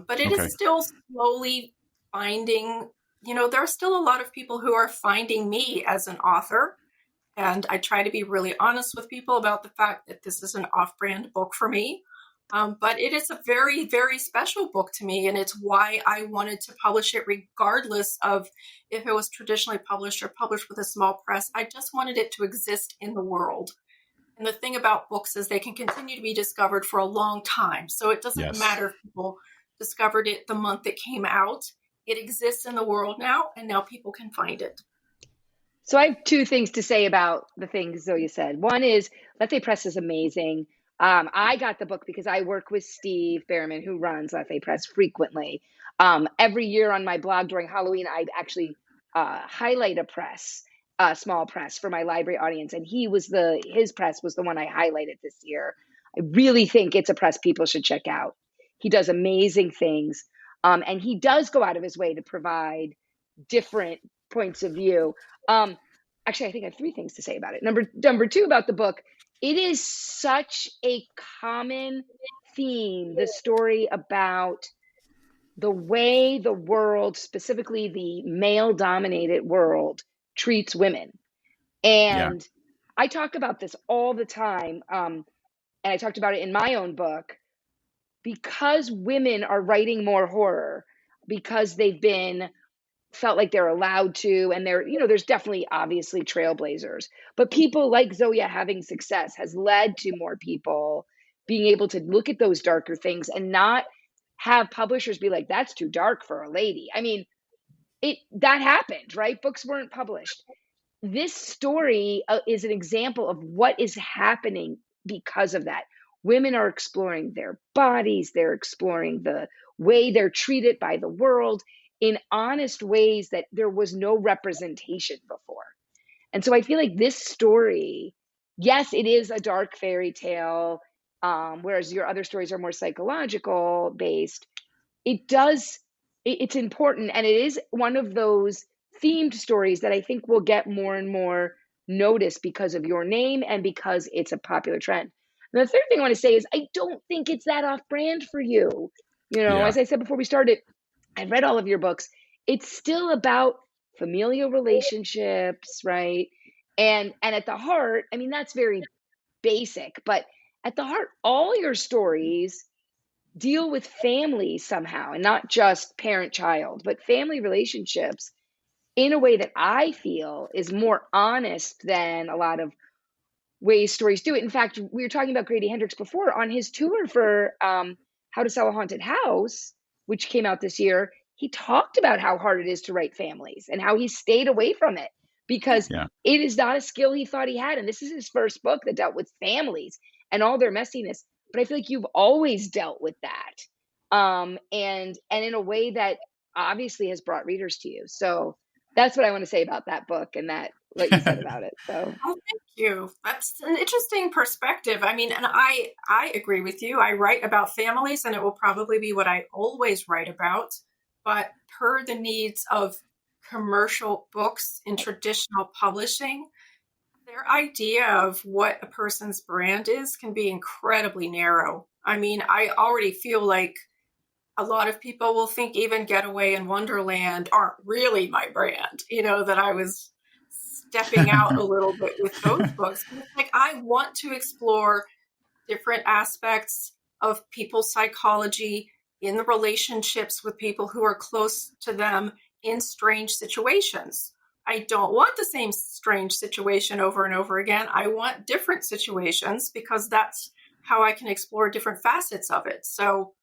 But it is still slowly finding, there are still a lot of people who are finding me as an author. And I try to be really honest with people about the fact that this is an off-brand book for me. But it is a very, very special book to me. And it's why I wanted to publish it regardless of if it was traditionally published or published with a small press. I just wanted it to exist in the world. And the thing about books is they can continue to be discovered for a long time. So it doesn't matter if people discovered it the month it came out. It exists in the world now, and now people can find it. So I have two things to say about the things Zoje said. One is Lethe Press is amazing. I got the book because I work with Steve Behrman, who runs Lethe Press frequently. Every year on my blog during Halloween, I actually highlight a small press for my library audience. And his press was the one I highlighted this year. I really think it's a press people should check out. He does amazing things. And he does go out of his way to provide different points of view. Actually, I think I have three things to say about it. Number two about the book, it is such a common theme, the story about the way the world, specifically the male-dominated world, treats women. Yeah. And I talk about this all the time, and I talked about it in my own book, because women are writing more horror, because they've been felt like they're allowed to, and there's definitely obviously trailblazers, but people like Zoya having success has led to more people being able to look at those darker things and not have publishers be like, that's too dark for a lady. I mean, that happened, right? Books weren't published. This story is an example of what is happening because of that. Women are exploring their bodies, they're exploring the way they're treated by the world in honest ways that there was no representation before. And so I feel like this story, yes, it is a dark fairy tale, whereas your other stories are more psychological based. It's important, and it is one of those themed stories that I think will get more and more notice because of your name and because it's a popular trend. And the third thing I want to say is I don't think it's that off brand for you. Yeah. As I said before we started, I've read all of your books. It's still about familial relationships, right? And at the heart, I mean, that's very basic, but at the heart, all your stories deal with family somehow, and not just parent child, but family relationships in a way that I feel is more honest than a lot of ways stories do it. In fact, we were talking about Grady Hendrix before on his tour for How to Sell a Haunted House, which came out this year. He talked about how hard it is to write families and how he stayed away from it because Yeah. it is not a skill he thought he had. And this is his first book that dealt with families and all their messiness. But I feel like you've always dealt with that, and in a way that obviously has brought readers to you. So that's what I want to say about that book and that what you said about it. So Oh, thank you. That's an interesting perspective. I mean, and I agree with you. I write about families, and it will probably be what I always write about. But per the needs of commercial books in traditional publishing, their idea of what a person's brand is can be incredibly narrow. I mean, I already feel like a lot of people will think even Getaway and Wonderland aren't really my brand, that I was stepping out a little bit with those books. It's like I want to explore different aspects of people's psychology in the relationships with people who are close to them in strange situations. I don't want the same strange situation over and over again. I want different situations because that's how I can explore different facets of it. So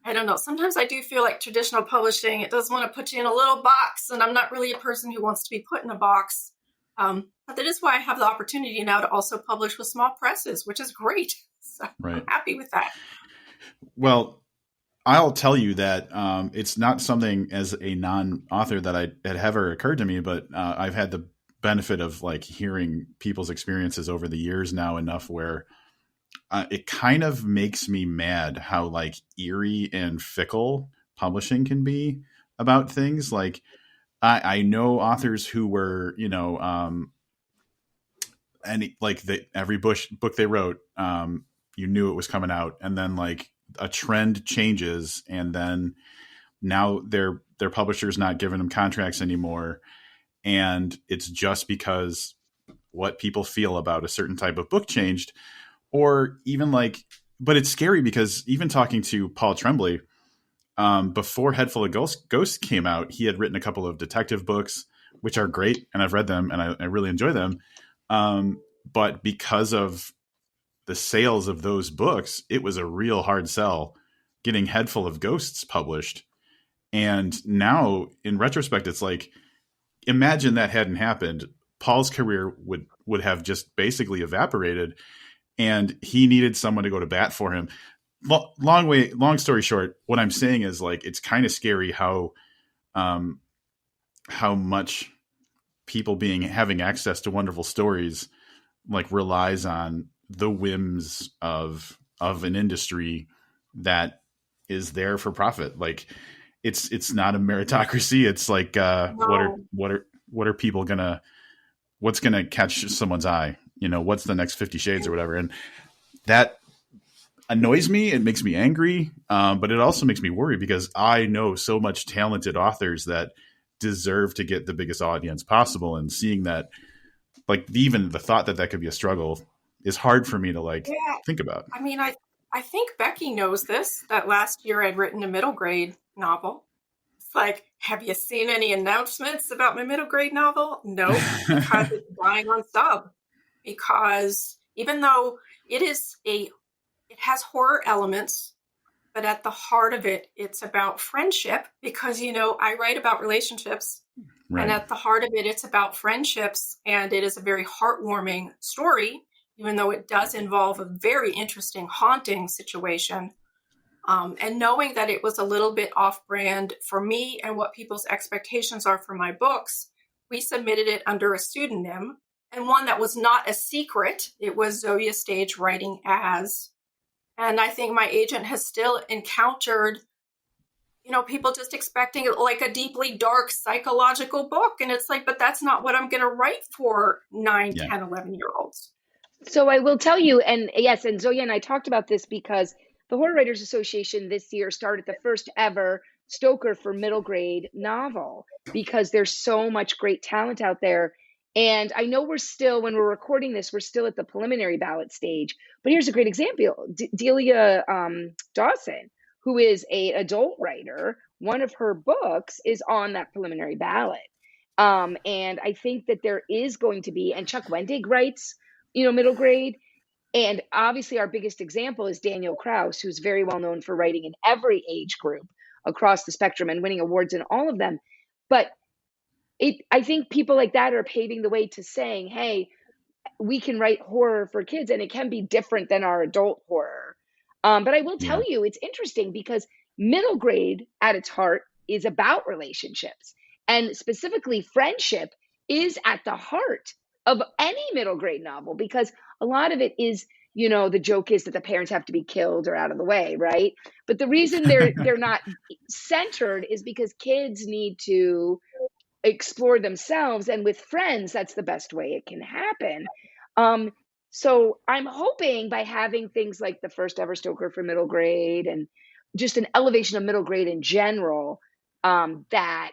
I don't know. Sometimes I do feel like traditional publishing, it does want to put you in a little box, and I'm not really a person who wants to be put in a box. But that is why I have the opportunity now to also publish with small presses, which is great. So Right. I'm happy with that. Well, I'll tell you that it's not something as a non-author that had ever occurred to me, but I've had the benefit of like hearing people's experiences over the years now enough where it kind of makes me mad how like eerie and fickle publishing can be about things. Like I know authors who were, and like every book they wrote, you knew it was coming out, and then like a trend changes, and then now their publisher's not giving them contracts anymore, and it's just because what people feel about a certain type of book changed, or even like. But it's scary because even talking to Paul Tremblay, before Head Full of Ghosts came out, he had written a couple of detective books, which are great, and I've read them, and I really enjoy them. But because of the sales of those books, it was a real hard sell getting Head Full of Ghosts published. And now, in retrospect, it's like, imagine that hadn't happened. Paul's career would have just basically evaporated, and he needed someone to go to bat for him. Long story short, what I'm saying is like, it's kind of scary how much people having access to wonderful stories like relies on the whims of an industry that is there for profit. Like it's not a meritocracy. It's like No. what are people what's gonna catch someone's eye? What's the next 50 Shades or whatever? And that annoys me. It makes me angry. But it also makes me worry because I know so much talented authors that deserve to get the biggest audience possible. And seeing that, like, even the thought that that could be a struggle is hard for me to think about. I mean, I think Becky knows this, that last year I'd written a middle grade novel. It's like, have you seen any announcements about my middle grade novel? No, because it's dying on sub. Because even though it has horror elements, but at the heart of it, it's about friendship because, I write about relationships. Right. And at the heart of it, it's about friendships. And it is a very heartwarming story, even though it does involve a very interesting, haunting situation. And knowing that it was a little bit off-brand for me and what people's expectations are for my books, we submitted it under a pseudonym and one that was not a secret. It was Zoje Stage writing as. And I think my agent has still encountered, people just expecting like a deeply dark psychological book. And it's like, but that's not what I'm going to write for 9, 10, 11-year-olds. So I will tell you, and yes, and Zoje and I talked about this because the Horror Writers Association this year started the first ever Stoker for middle grade novel because there's so much great talent out there. And I know we're still, when we're recording this, we're still at the preliminary ballot stage. But here's a great example. Delia Dawson, who is an adult writer, one of her books is on that preliminary ballot. And I think that there is going to be, and Chuck Wendig writes, middle grade. And obviously our biggest example is Daniel Kraus, who's very well known for writing in every age group across the spectrum and winning awards in all of them. But I think people like that are paving the way to saying, hey, we can write horror for kids and it can be different than our adult horror. But I will tell you, it's interesting because middle grade at its heart is about relationships, and specifically friendship is at the heart of any middle grade novel, because a lot of it is, the joke is that the parents have to be killed or out of the way, right? But the reason they're not centered is because kids need to explore themselves, and with friends, that's the best way it can happen. So I'm hoping by having things like the first ever Stoker for middle grade and just an elevation of middle grade in general, that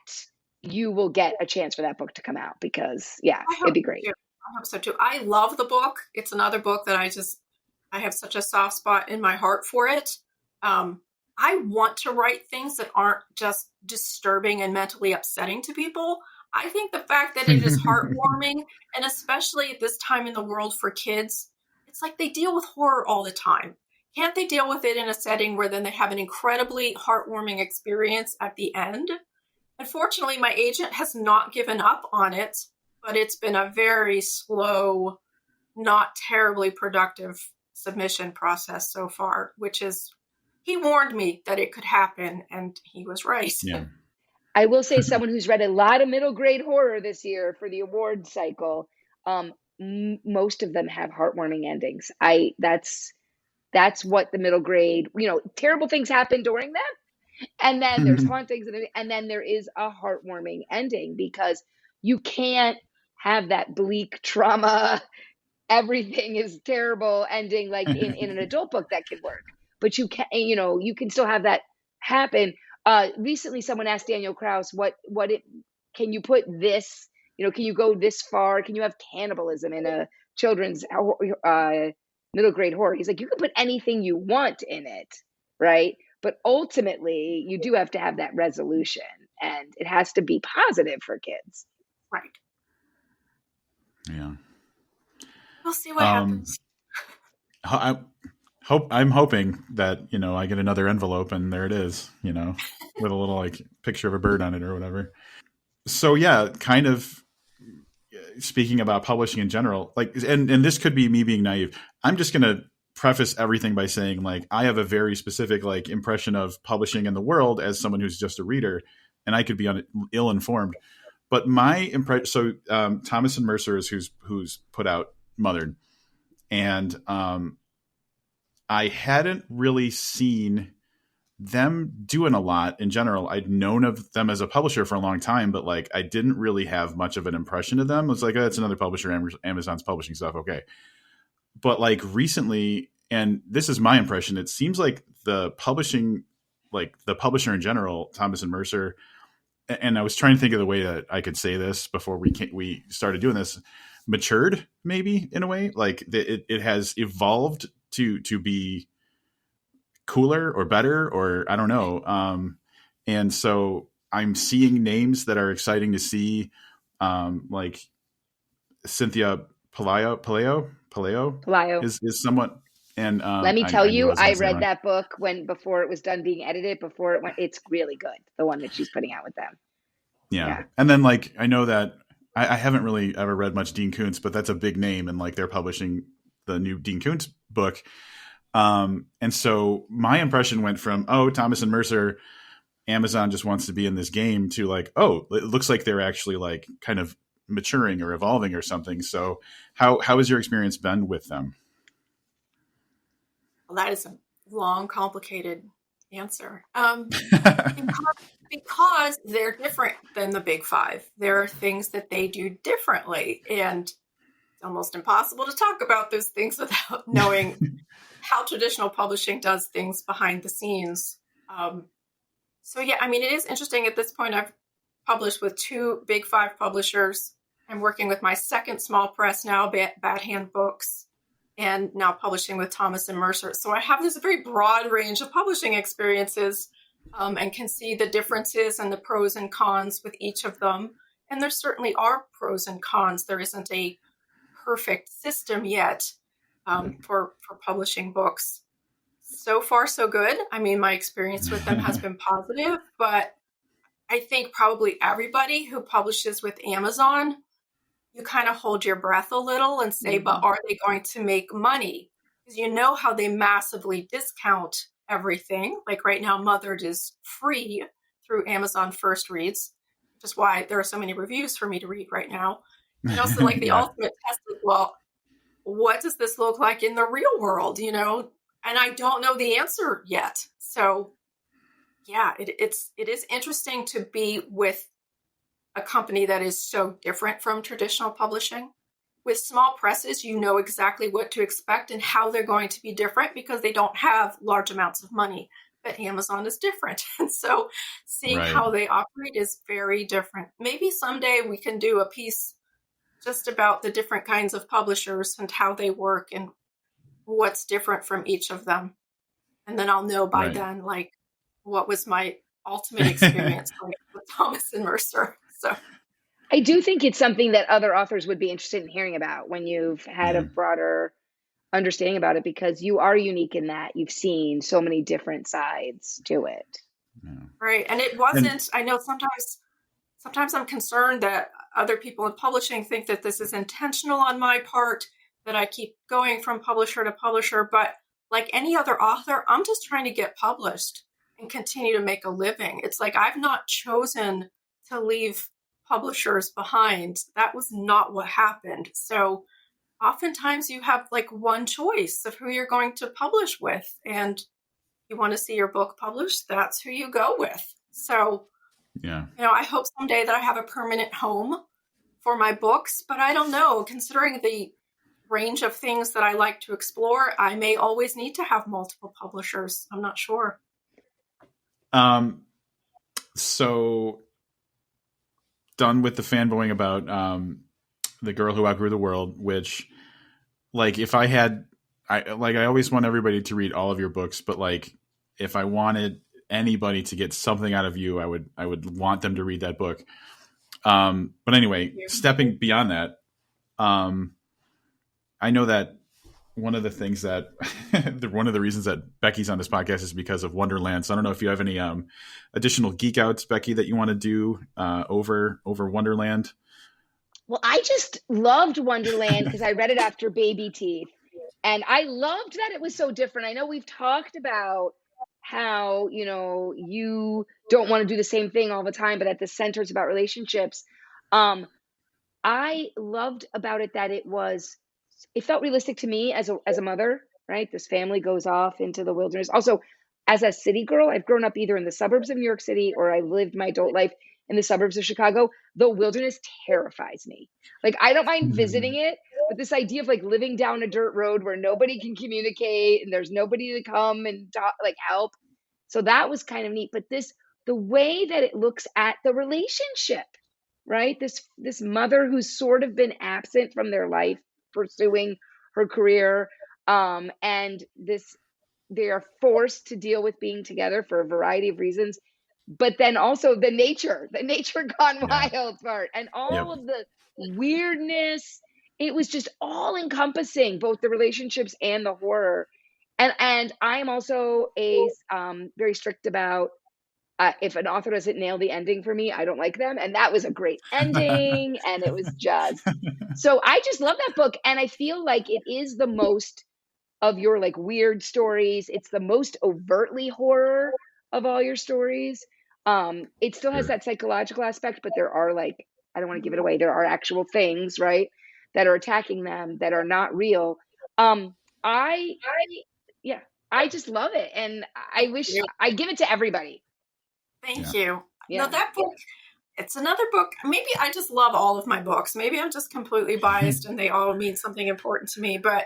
you will get a chance for that book to come out because, it'd be great. I hope so too. I love the book. It's another book that I have such a soft spot in my heart for it. I want to write things that aren't just disturbing and mentally upsetting to people. I think the fact that it is heartwarming, and especially at this time in the world for kids, it's like they deal with horror all the time. Can't they deal with it in a setting where then they have an incredibly heartwarming experience at the end? Unfortunately, my agent has not given up on it, but it's been a very slow, not terribly productive submission process so far, which is, he warned me that it could happen, and he was right. Yeah. I will say, someone who's read a lot of middle grade horror this year for the award cycle, most of them have heartwarming endings. That's what the middle grade, terrible things happen during them. And then there's hauntings, and then there is a heartwarming ending, because you can't have that bleak trauma, everything is terrible ending like in an adult book that can work. But you can still have that happen. Recently, someone asked Daniel Kraus, can you put this, can you go this far? Can you have cannibalism in a children's middle grade horror? He's like, you can put anything you want in it, right? But ultimately, you do have to have that resolution, and it has to be positive for kids. Right. Yeah. We'll see what happens. I'm hoping that, I get another envelope and there it is, with a little picture of a bird on it or whatever. So kind of speaking about publishing in general, and this could be me being naive. I'm just going to preface everything by saying I have a very specific impression of publishing in the world as someone who's just a reader, and I could be ill-informed. But my impression, so Thomas and Mercer is who's put out Mothered, and I hadn't really seen them doing a lot in general. I'd known of them as a publisher for a long time, but I didn't really have much of an impression of them. It was it's another publisher, Amazon's publishing stuff. Okay. But recently and this is my impression, it seems like the publisher in general, Thomas and Mercer, and I was trying to think of the way that I could say this before we started doing this, matured maybe in a way, like it has evolved to be cooler or better, or I don't know. And so I'm seeing names that are exciting to see, like Cynthia Palaio is somewhat. And let me tell you, I read read that book before it was done being edited, before it went. It's really good. The one that she's putting out with them. Yeah. And then like, I know that I haven't really ever read much Dean Koontz, but that's a big name, and like they're publishing the new Dean Koontz book. And so my impression went from, oh, Thomas and Mercer, Amazon just wants to be in this game, to like, oh, it looks like they're actually like kind of maturing or evolving or something. So how has your experience been with them? Well, that is a long, complicated answer. Because they're different than the big five. There are things that they do differently, and it's almost impossible to talk about those things without knowing how traditional publishing does things behind the scenes. So yeah, I mean, it is interesting. At this point, I've published with 2 big 5 publishers. I'm working with my second small press now, Bad Hand Books, and now publishing with Thomas and Mercer. So I have this very broad range of publishing experiences, and can see the differences and the pros and cons with each of them. And there certainly are pros and cons. There isn't a perfect system yet for publishing books. So far, so good. I mean, my experience with them has been positive, but I think probably everybody who publishes with Amazon, you kind of hold your breath a little and say, but are they going to make money? Because you know how they massively discount everything. Like right now, Mothered is free through Amazon First Reads, which is why there are so many reviews for me to read right now. And also like the ultimate test is, well, what does this look like in the real world, you know? And I don't know the answer yet. So yeah, it is interesting to be with a company that is so different from traditional publishing. With small presses, you know exactly what to expect and how they're going to be different because they don't have large amounts of money. But Amazon is different. And so seeing how they operate is very different. Maybe someday we can do a piece just about the different kinds of publishers and how they work and what's different from each of them. And then I'll know by then, like, what was my ultimate experience with Thomas and Mercer. So I do think it's something that other authors would be interested in hearing about when you've had a broader understanding about it, because you are unique in that you've seen so many different sides to it. Right. And it wasn't, I know sometimes I'm concerned that other people in publishing think that this is intentional on my part, that I keep going from publisher to publisher. But like any other author, I'm just trying to get published and continue to make a living. It's like I've not chosen to leave publishers behind. That was not what happened. So oftentimes you have like one choice of who you're going to publish with, and you want to see your book published, that's who you go with. So, I hope someday that I have a permanent home for my books, but I don't know. Considering the range of things that I like to explore, I may always need to have multiple publishers. I'm not sure. So done with the fanboying about The Girl Who Outgrew the World, which, like, if I had, I always want everybody to read all of your books, but like, if I wanted anybody to get something out of you, I would want them to read that book. But anyway, stepping beyond that, I know that one of the things that one of the reasons that Becky's on this podcast is because of Wonderland. So I don't know if you have any additional geek outs, Becky, that you want to do over Wonderland. Well, I just loved Wonderland because I read it after Baby Teeth, and I loved that it was so different. I know we've talked about how, you don't want to do the same thing all the time, but at the center it's about relationships. I loved about it that it felt realistic to me as a mother, right? This family goes off into the wilderness. Also, as a city girl, I've grown up either in the suburbs of New York City or I lived my adult life in the suburbs of Chicago, the wilderness terrifies me. Like, I don't mind visiting it, but this idea of like living down a dirt road where nobody can communicate and there's nobody to come and like help. So that was kind of neat. But the way that it looks at the relationship, right? This mother who's sort of been absent from their life, pursuing her career, and they are forced to deal with being together for a variety of reasons, but then also the nature gone wild part, and all of the weirdness. It was just all encompassing, both the relationships and the horror. And I am also very strict about, if an author doesn't nail the ending for me, I don't like them. And that was a great ending. And it was just, so I just love that book. And I feel like it is the most of your like weird stories. It's the most overtly horror of all your stories. It still has that psychological aspect, but there are like, I don't want to give it away, there are actual things, right, that are attacking them that are not real. I just love it. And I wish I give it to everybody. Thank you. Yeah. Now that book, it's another book. Maybe I just love all of my books. Maybe I'm just completely biased and they all mean something important to me. But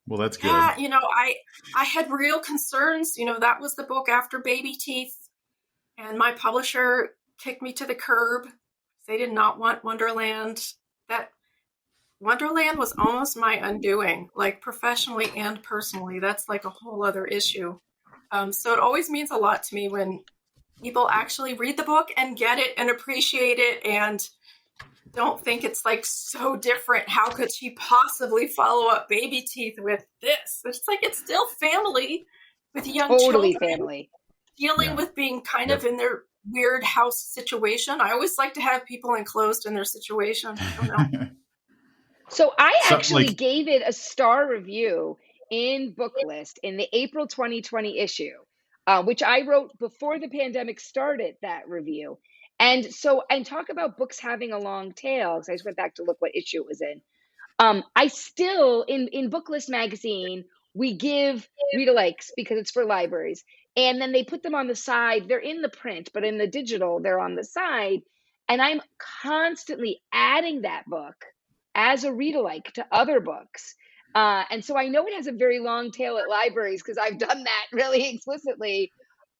well, that's good. Yeah, I had real concerns. That was the book after Baby Teeth. And my publisher kicked me to the curb. They did not want Wonderland. That Wonderland was almost my undoing, like professionally and personally. That's like a whole other issue. So it always means a lot to me when people actually read the book and get it and appreciate it and don't think it's like so different. How could she possibly follow up Baby Teeth with this? It's like, it's still family with young totally children. Family. Dealing with being kind of in their weird house situation. I always like to have people enclosed in their situation. I don't know. So I actually gave it a star review in Booklist in the April 2020 issue. Which I wrote before the pandemic started, that review. And talk about books having a long tail, because I just went back to look what issue it was in. I still, in Booklist magazine, we give read-alikes because it's for libraries. And then they put them on the side. They're in the print, but in the digital, they're on the side. And I'm constantly adding that book as a read-alike to other books. And so I know it has a very long tail at libraries because I've done that really explicitly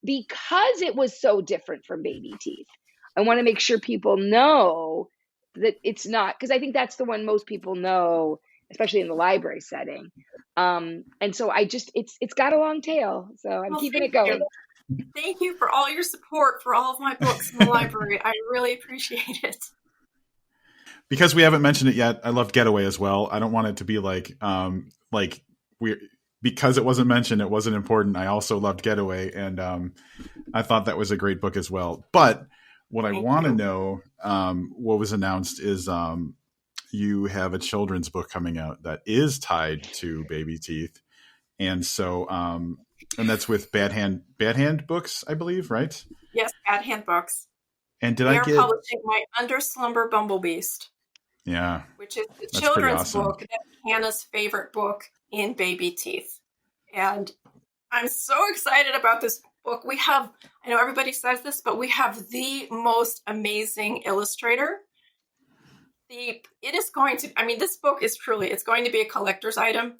because it was so different from Baby Teeth. I want to make sure people know that it's not, because I think that's the one most people know, especially in the library setting. And so it's got a long tail, so I'm keeping it going. Thank you for all your support for all of my books in the library. I really appreciate it. Because we haven't mentioned it yet, I love Getaway as well. I don't want it to be because it wasn't mentioned, it wasn't important. I also loved Getaway, and I thought that was a great book as well. But what I want to know, what was announced is you have a children's book coming out that is tied to Baby Teeth, and so and that's with Bad Hand Books, I believe, right? Yes, Bad Hand Books. And they are publishing my Under Slumber Bumblebeast. Yeah. Which is the children's book. That's Hannah's favorite book in Baby Teeth. And I'm so excited about this book. I know everybody says this, but we have the most amazing illustrator. This book is truly, it's going to be a collector's item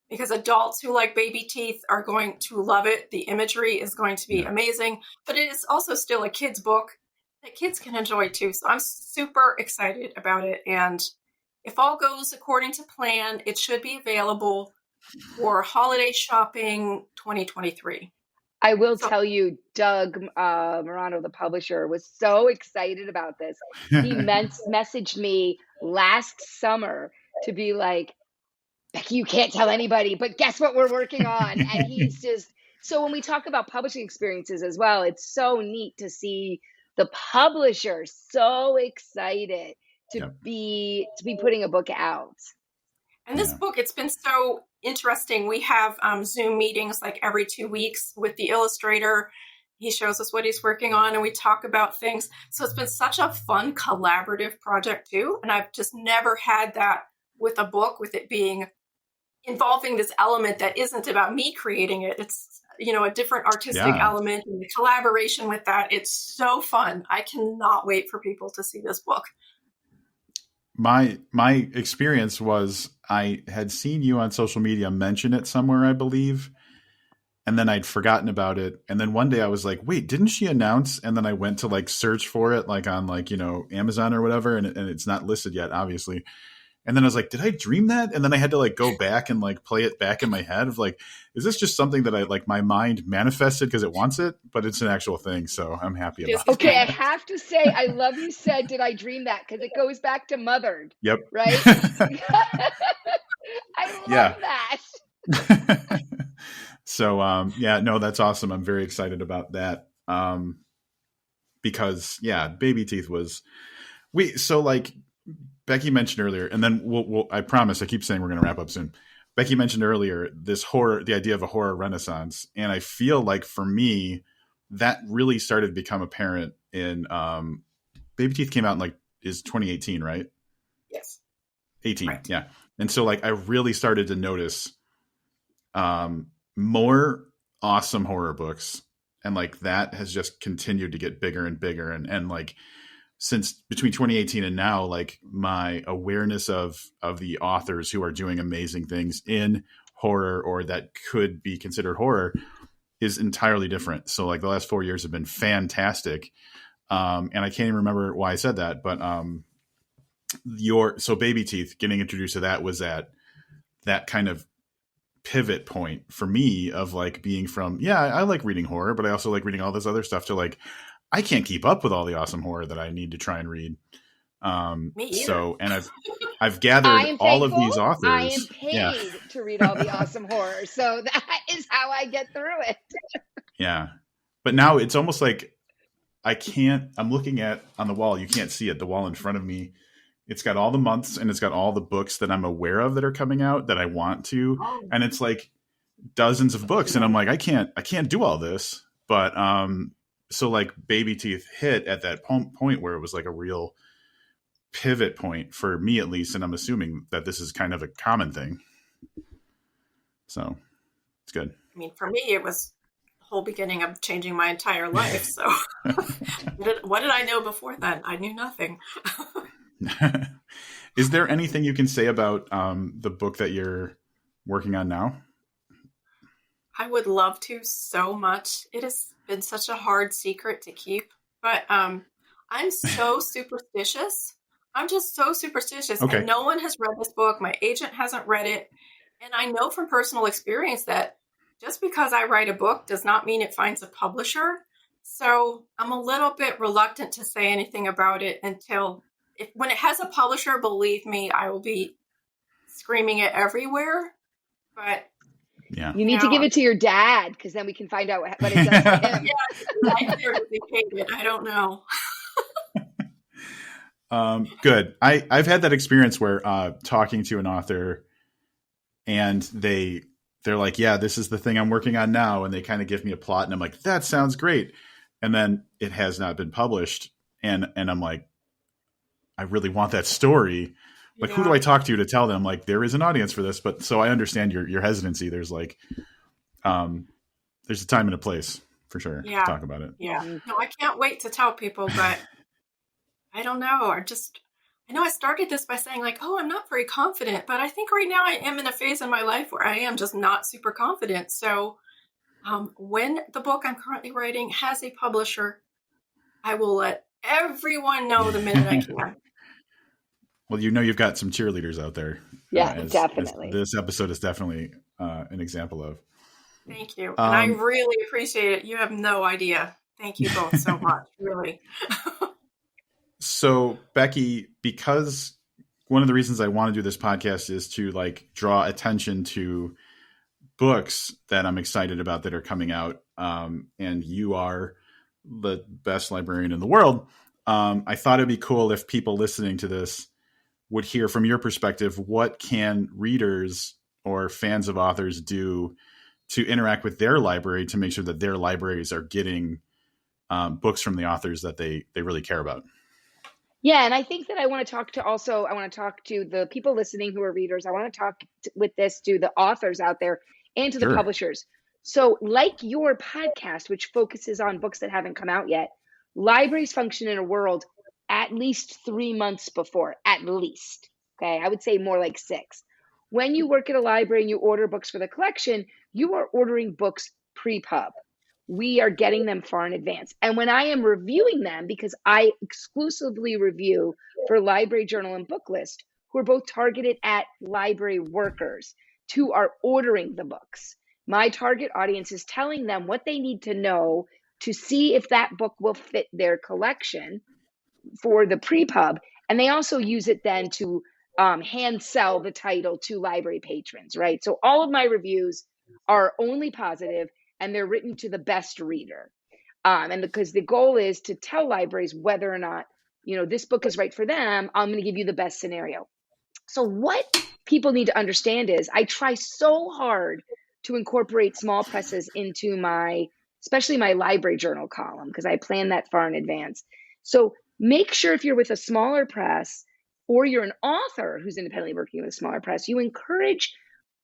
because adults who like Baby Teeth are going to love it. The imagery is going to be amazing, but it is also still a kid's book that kids can enjoy too. So I'm super excited about it. And if all goes according to plan, it should be available for holiday shopping 2023. I will tell you, Doug Morano, the publisher, was so excited about this. He messaged me last summer to be like, Becky, you can't tell anybody, but guess what we're working on? And he's just, so when we talk about publishing experiences as well, it's so neat to see the publisher so excited to be putting a book out. And this book, it's been so interesting. We have Zoom meetings like every 2 weeks with the illustrator. He shows us what he's working on and we talk about things. So it's been such a fun collaborative project too. And I've just never had that with a book, with it being involving this element that isn't about me creating it. It's a different artistic element and the collaboration with that. It's so fun. I cannot wait for people to see this book. My experience was I had seen you on social media mention it somewhere, I believe. And then I'd forgotten about it. And then one day I was like, wait, didn't she announce? And then I went to like search for it, like on like, Amazon or whatever. And it's not listed yet, obviously. And then I was like, did I dream that? And then I had to like go back and like play it back in my head of like, is this just something that I like my mind manifested because it wants it? But it's an actual thing. So I'm happy about it. Okay. I have to say, I love you said, did I dream that? Because it goes back to Mothered. Yep. Right? I love that. So, no, that's awesome. I'm very excited about that. Because Baby Teeth was, so like Becky mentioned earlier, and then I promise, I keep saying we're going to wrap up soon. Becky mentioned earlier the idea of a horror renaissance. And I feel like for me, that really started to become apparent in, Baby Teeth came out in is 2018, right? Yes. 18. Right. Yeah. And so like, I really started to notice, more awesome horror books. And like that has just continued to get bigger and bigger. And like since between 2018 and now, like my awareness of the authors who are doing amazing things in horror or that could be considered horror is entirely different. So like the last 4 years have been fantastic. And I can't even remember why I said that, but so Baby Teeth, getting introduced to that was that kind of pivot point for me of like being from, I like reading horror, but I also like reading all this other stuff to like, I can't keep up with all the awesome horror that I need to try and read. Me either. So, and I've gathered all of these authors. I am paid to read all the awesome horror. So that is how I get through it. Yeah. But now it's almost like I'm looking at on the wall. You can't see it. The wall in front of me. It's got all the months and it's got all the books that I'm aware of that are coming out that I want to. Oh. And it's like dozens of books. And I'm like, I can't do all this. But, so like Baby Teeth hit at that point where it was like a real pivot point for me at least. And I'm assuming that this is kind of a common thing. So it's good. I mean, for me, it was the whole beginning of changing my entire life. So what did I know before then? I knew nothing. Is there anything you can say about the book that you're working on now? I would love to so much. It has been such a hard secret to keep, but I'm so superstitious. I'm just so superstitious. Okay. And no one has read this book. My agent hasn't read it. And I know from personal experience that just because I write a book does not mean it finds a publisher. So I'm a little bit reluctant to say anything about it until when it has a publisher, believe me, I will be screaming it everywhere. But yeah, you need to give it to your dad because then we can find out what it does for him. I don't know. Good. I've had that experience where talking to an author and they're like, yeah, this is the thing I'm working on now. And they kind of give me a plot and I'm like, that sounds great. And then it has not been published. And I'm like, I really want that story. Like, who do I talk to tell them like there is an audience for this? But so I understand your hesitancy. There's like, there's a time and a place for sure to talk about it. Yeah. No, I can't wait to tell people, but I don't know. I know I started this by saying like, oh, I'm not very confident, but I think right now I am in a phase in my life where I am just not super confident. So when the book I'm currently writing has a publisher, I will let everyone know the minute I can. Well, you've got some cheerleaders out there. Yeah, definitely. As this episode is definitely an example of. Thank you. And I really appreciate it. You have no idea. Thank you both so much, really. So, Becky, because one of the reasons I want to do this podcast is to like draw attention to books that I'm excited about that are coming out. And you are the best librarian in the world. I thought it'd be cool if people listening to this would hear from your perspective, what can readers or fans of authors do to interact with their library to make sure that their libraries are getting books from the authors that they really care about? Yeah. And I think that I want to talk to the people listening who are readers. I want to talk with this to the authors out there and to the publishers. So like your podcast, which focuses on books that haven't come out yet, libraries function in a world at least 3 months before, at least. Okay, I would say more like 6. When you work at a library and you order books for the collection, you are ordering books pre-pub. We are getting them far in advance. And when I am reviewing them, because I exclusively review for Library Journal and Book List, who are both targeted at library workers who are ordering the books. My target audience is telling them what they need to know to see if that book will fit their collection for the pre-pub. And they also use it then to hand sell the title to library patrons, right? So all of my reviews are only positive, and they're written to the best reader. And because the goal is to tell libraries whether or not, this book is right for them, I'm going to give you the best scenario. So what people need to understand is I try so hard to incorporate small presses into especially my library journal column, because I plan that far in advance. So make sure if you're with a smaller press or you're an author who's independently working with a smaller press, you encourage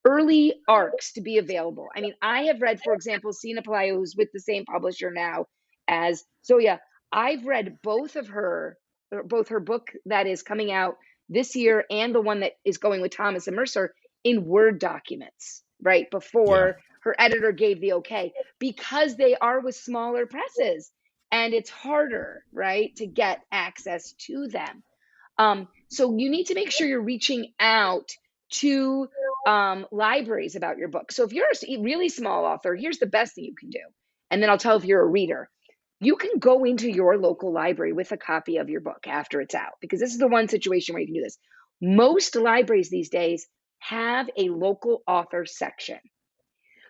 early arcs to be available. I mean, I have read, for example, Sina Pelayo, who's with the same publisher now as Zoya. I've read both her book that is coming out this year and the one that is going with Thomas and Mercer in Word documents, right? Before her editor gave the okay, because they are with smaller presses and it's harder, right, to get access to them. So you need to make sure you're reaching out to libraries about your book. So if you're a really small author, here's the best thing you can do. And then I'll tell if you're a reader. You can go into your local library with a copy of your book after it's out, because this is the one situation where you can do this. Most libraries these days have a local author section.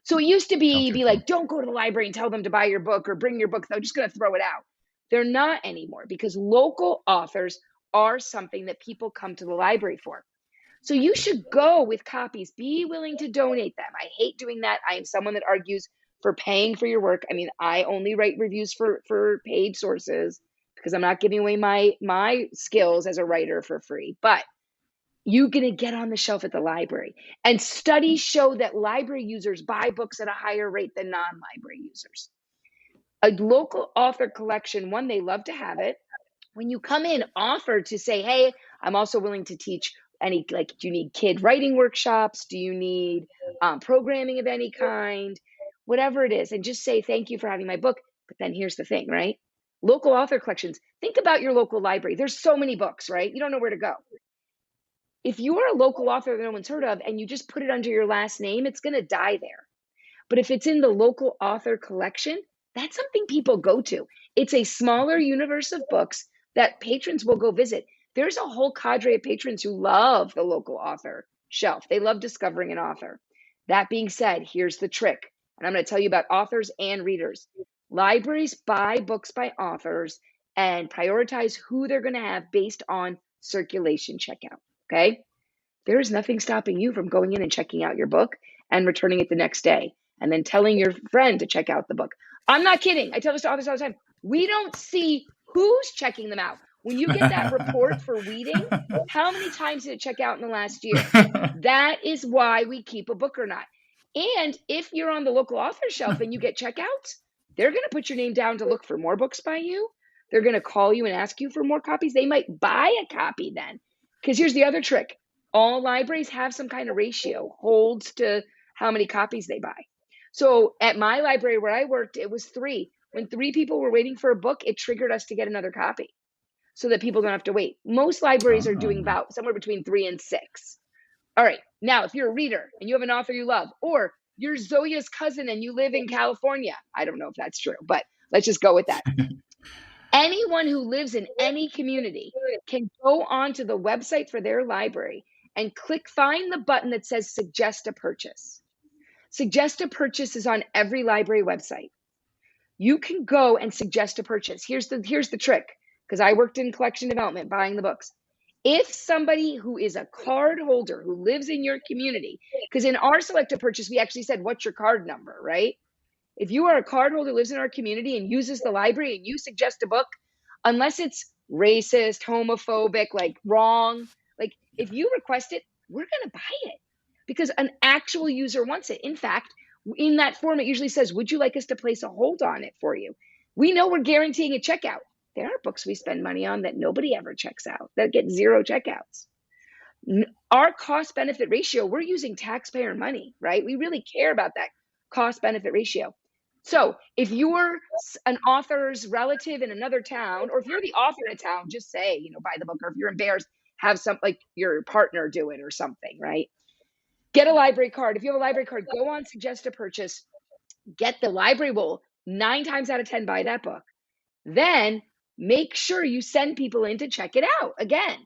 So it used to be like, don't go to the library and tell them to buy your book or bring your book. They're just going to throw it out. They're not anymore, because local authors are something that people come to the library for. So you should go with copies. Be willing to donate them. I hate doing that. I am someone that argues for paying for your work. I mean, I only write reviews for paid sources, because I'm not giving away my skills as a writer for free. But you're going to get on the shelf at the library. And studies show that library users buy books at a higher rate than non-library users. A local author collection, one, they love to have it. When you come in, offer to say, hey, I'm also willing to teach do you need kid writing workshops? Do you need programming of any kind? Whatever it is. And just say, thank you for having my book. But then here's the thing, right? Local author collections. Think about your local library. There's so many books, right? You don't know where to go. If you are a local author that no one's heard of and you just put it under your last name, it's going to die there. But if it's in the local author collection, that's something people go to. It's a smaller universe of books that patrons will go visit. There's a whole cadre of patrons who love the local author shelf. They love discovering an author. That being said, here's the trick. And I'm going to tell you about authors and readers. Libraries buy books by authors and prioritize who they're going to have based on circulation checkout. Okay? There is nothing stopping you from going in and checking out your book and returning it the next day, and then telling your friend to check out the book. I'm not kidding. I tell this to authors all the time. We don't see who's checking them out. When you get that report for reading, how many times did it check out in the last year? That is why we keep a book or not. And if you're on the local author shelf and you get checkouts, they're going to put your name down to look for more books by you. They're going to call you and ask you for more copies. They might buy a copy then. Because here's the other trick. All libraries have some kind of ratio, holds to how many copies they buy. So at my library where I worked, it was 3. When 3 people were waiting for a book, it triggered us to get another copy so that people don't have to wait. Most libraries are doing about somewhere between 3 and 6. All right. Now, if you're a reader and you have an author you love, or you're Zoya's cousin and you live in California, I don't know if that's true, but let's just go with that. Anyone who lives in any community can go onto the website for their library and find the button that says suggest a purchase. Suggest a purchase is on every library website. You can go and suggest a purchase. Here's the trick, because I worked in collection development, buying the books. If somebody who is a card holder who lives in your community, because in our selective purchase, we actually said, what's your card number, right? If you are a card holder who lives in our community and uses the library and you suggest a book, unless it's racist, homophobic, like wrong, like if you request it, we're going to buy it because an actual user wants it. In fact, In that form, it usually says, would you like us to place a hold on it for you? We know we're guaranteeing a checkout. There are books we spend money on that nobody ever checks out, that get 0 checkouts. Our cost benefit ratio, we're using taxpayer money, right? We really care about that cost benefit ratio. So if you're an author's relative in another town, or if you're the author in a town, just say, buy the book. Or if you're embarrassed, have some, like your partner do it or something, right? Get a library card. If you have a library card, go on Suggest a Purchase. Get the library will 9 times out of 10 buy that book. Then make sure you send people in to check it out again,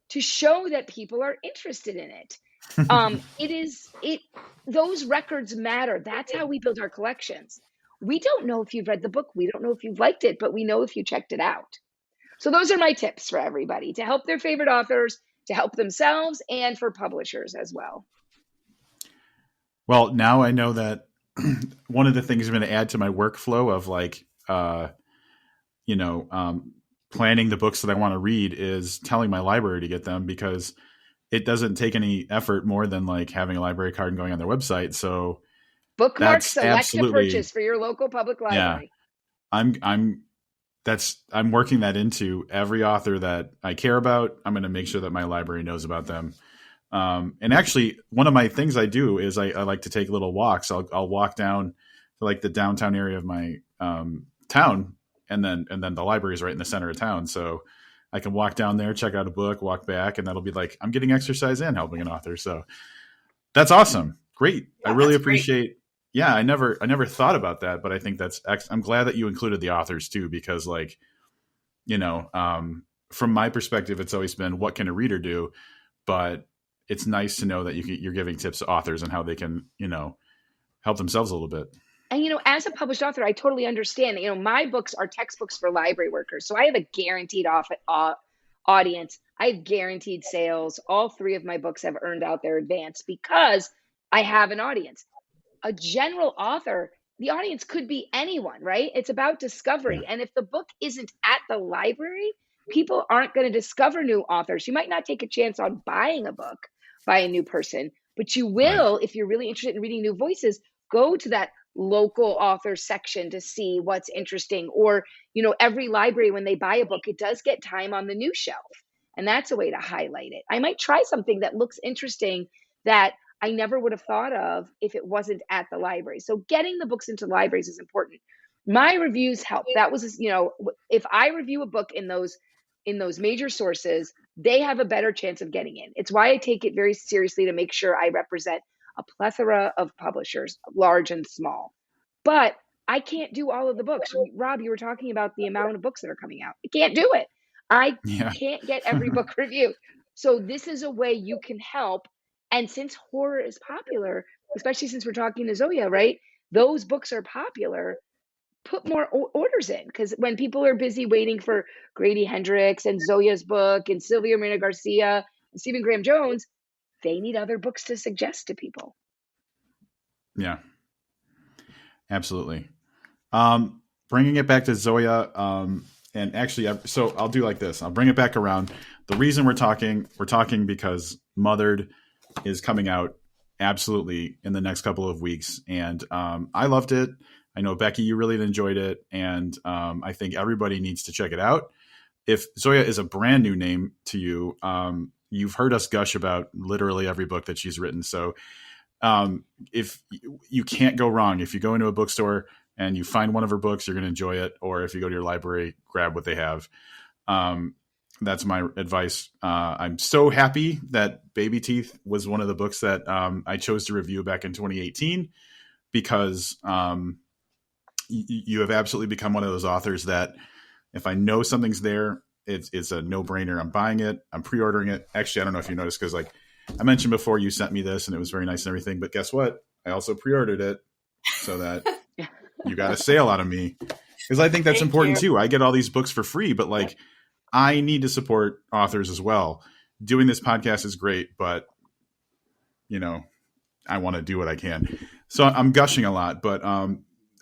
to show that people are interested in it. Those records matter. That's how we build our collections. We don't know if you've read the book. We don't know if you've liked it, but we know if you checked it out. So those are my tips for everybody to help their favorite authors, to help themselves, and for publishers as well. Well, now I know that one of the things I'm going to add to my workflow of planning the books that I want to read is telling my library to get them, because it doesn't take any effort more than like having a library card and going on their website. So bookmark Select a Purchase for your local public library. Yeah, I'm working that into every author that I care about. I'm going to make sure that my library knows about them. And actually, one of my things I do is I like to take little walks. I'll walk down to like the downtown area of my town, and then the library is right in the center of town. So I can walk down there, check out a book, walk back, and that'll be like I'm getting exercise and helping an author. So that's awesome. Great. Yeah, I really appreciate. Great. Yeah, I never thought about that, but I think I'm glad that you included the authors too, because from my perspective, it's always been what can a reader do, but it's nice to know that you're giving tips to authors on how they can, help themselves a little bit. And, as a published author, I totally understand. My books are textbooks for library workers. So I have a guaranteed audience. I have guaranteed sales. All 3 of my books have earned out their advance because I have an audience. A general author, the audience could be anyone, right? It's about discovery. Yeah. And if the book isn't at the library, people aren't going to discover new authors. You might not take a chance on buying a book by a new person, but you will, right, if you're really interested in reading new voices, go to that local author section to see what's interesting. Or, every library, when they buy a book, it does get time on the new shelf. And that's a way to highlight it. I might try something that looks interesting that I never would have thought of if it wasn't at the library. So getting the books into libraries is important. My reviews help. That was, if I review a book in those major sources, they have a better chance of getting in. It's why I take it very seriously to make sure I represent a plethora of publishers, large and small. But I can't do all of the books. Rob, you were talking about the amount of books that are coming out. I can't do it. I can't get every book reviewed. So this is a way you can help. And since horror is popular, especially since we're talking to Zoje, right? Those books are popular. Put more orders in, because when people are busy waiting for Grady Hendrix and Zoya's book and Sylvia Marina Garcia and Stephen Graham Jones, they need other books to suggest to people. Yeah, absolutely. Bringing it back to Zoje, and actually, so I'll do like this. I'll bring it back around. The reason we're talking because Mothered is coming out absolutely in the next couple of weeks. And I loved it. I know, Becky, you really enjoyed it. And I think everybody needs to check it out. If Zoje is a brand new name to you, you've heard us gush about literally every book that she's written. So if you can't go wrong, if you go into a bookstore and you find one of her books, you're going to enjoy it. Or if you go to your library, grab what they have. That's my advice. I'm so happy that Baby Teeth was one of the books that I chose to review back in 2018, because you have absolutely become one of those authors that if I know something's there, it's a no-brainer. I'm buying it. I'm pre-ordering it. Actually, I don't know if you noticed, because like I mentioned before, you sent me this and it was very nice and everything. But guess what? I also pre-ordered it so that you got a sale out of me, because I think that's important too. I get all these books for free, but like I need to support authors as well. Doing this podcast is great, but I want to do what I can. So I'm gushing a lot, but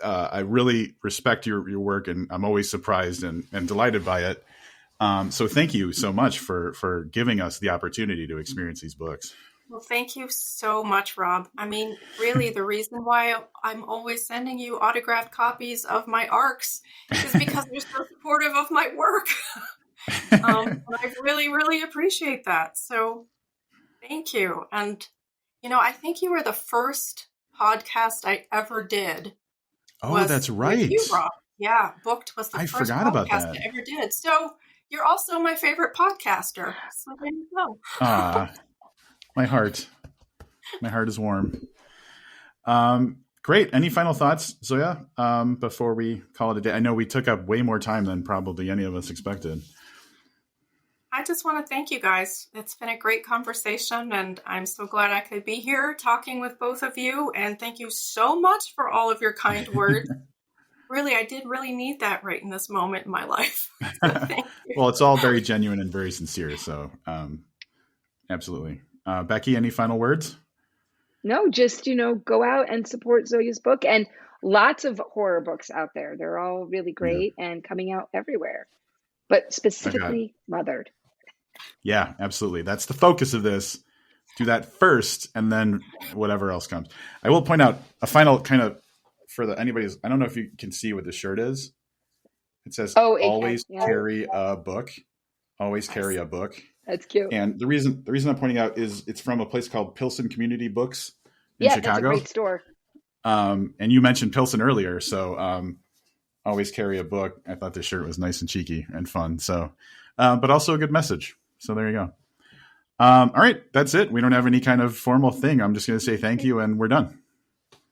I really respect your work, and I'm always surprised and delighted by it. So thank you so much for giving us the opportunity to experience these books. Well, thank you so much, Rob. I mean, really, the reason why I'm always sending you autographed copies of my ARCs is because you're so supportive of my work. And I really, really appreciate that. So thank you. And, I think you were the first podcast I ever did. Oh, that's right. With you, Rob. Yeah, Booked was the first forgot podcast about that. I ever did. So you're also my favorite podcaster. So there you go. My heart is warm. Great. Any final thoughts, Zoya, before we call it a day? I know we took up way more time than probably any of us expected. I just want to thank you guys. It's been a great conversation, and I'm so glad I could be here talking with both of you. And thank you so much for all of your kind words. Really, I did really need that right in this moment in my life. So thank you. Well, it's all very genuine and very sincere. So absolutely. Becky, any final words? No, just, go out and support Zoya's book, and lots of horror books out there. They're all really great and coming out everywhere, but specifically Mothered. Yeah, absolutely. That's the focus of this. Do that first, and then whatever else comes. I will point out a final kind of for anybody's. I don't know if you can see what the shirt is. It says always carry a book. Always carry a book. That's cute. And the reason I'm pointing out is it's from a place called Pilsen Community Books in Chicago. That's a great store. And you mentioned Pilsen earlier, so always carry a book. I thought this shirt was nice and cheeky and fun. So, but also a good message. So there you go. All right, that's it. We don't have any kind of formal thing. I'm just going to say thank you, and we're done.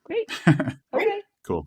Great. Okay. Cool.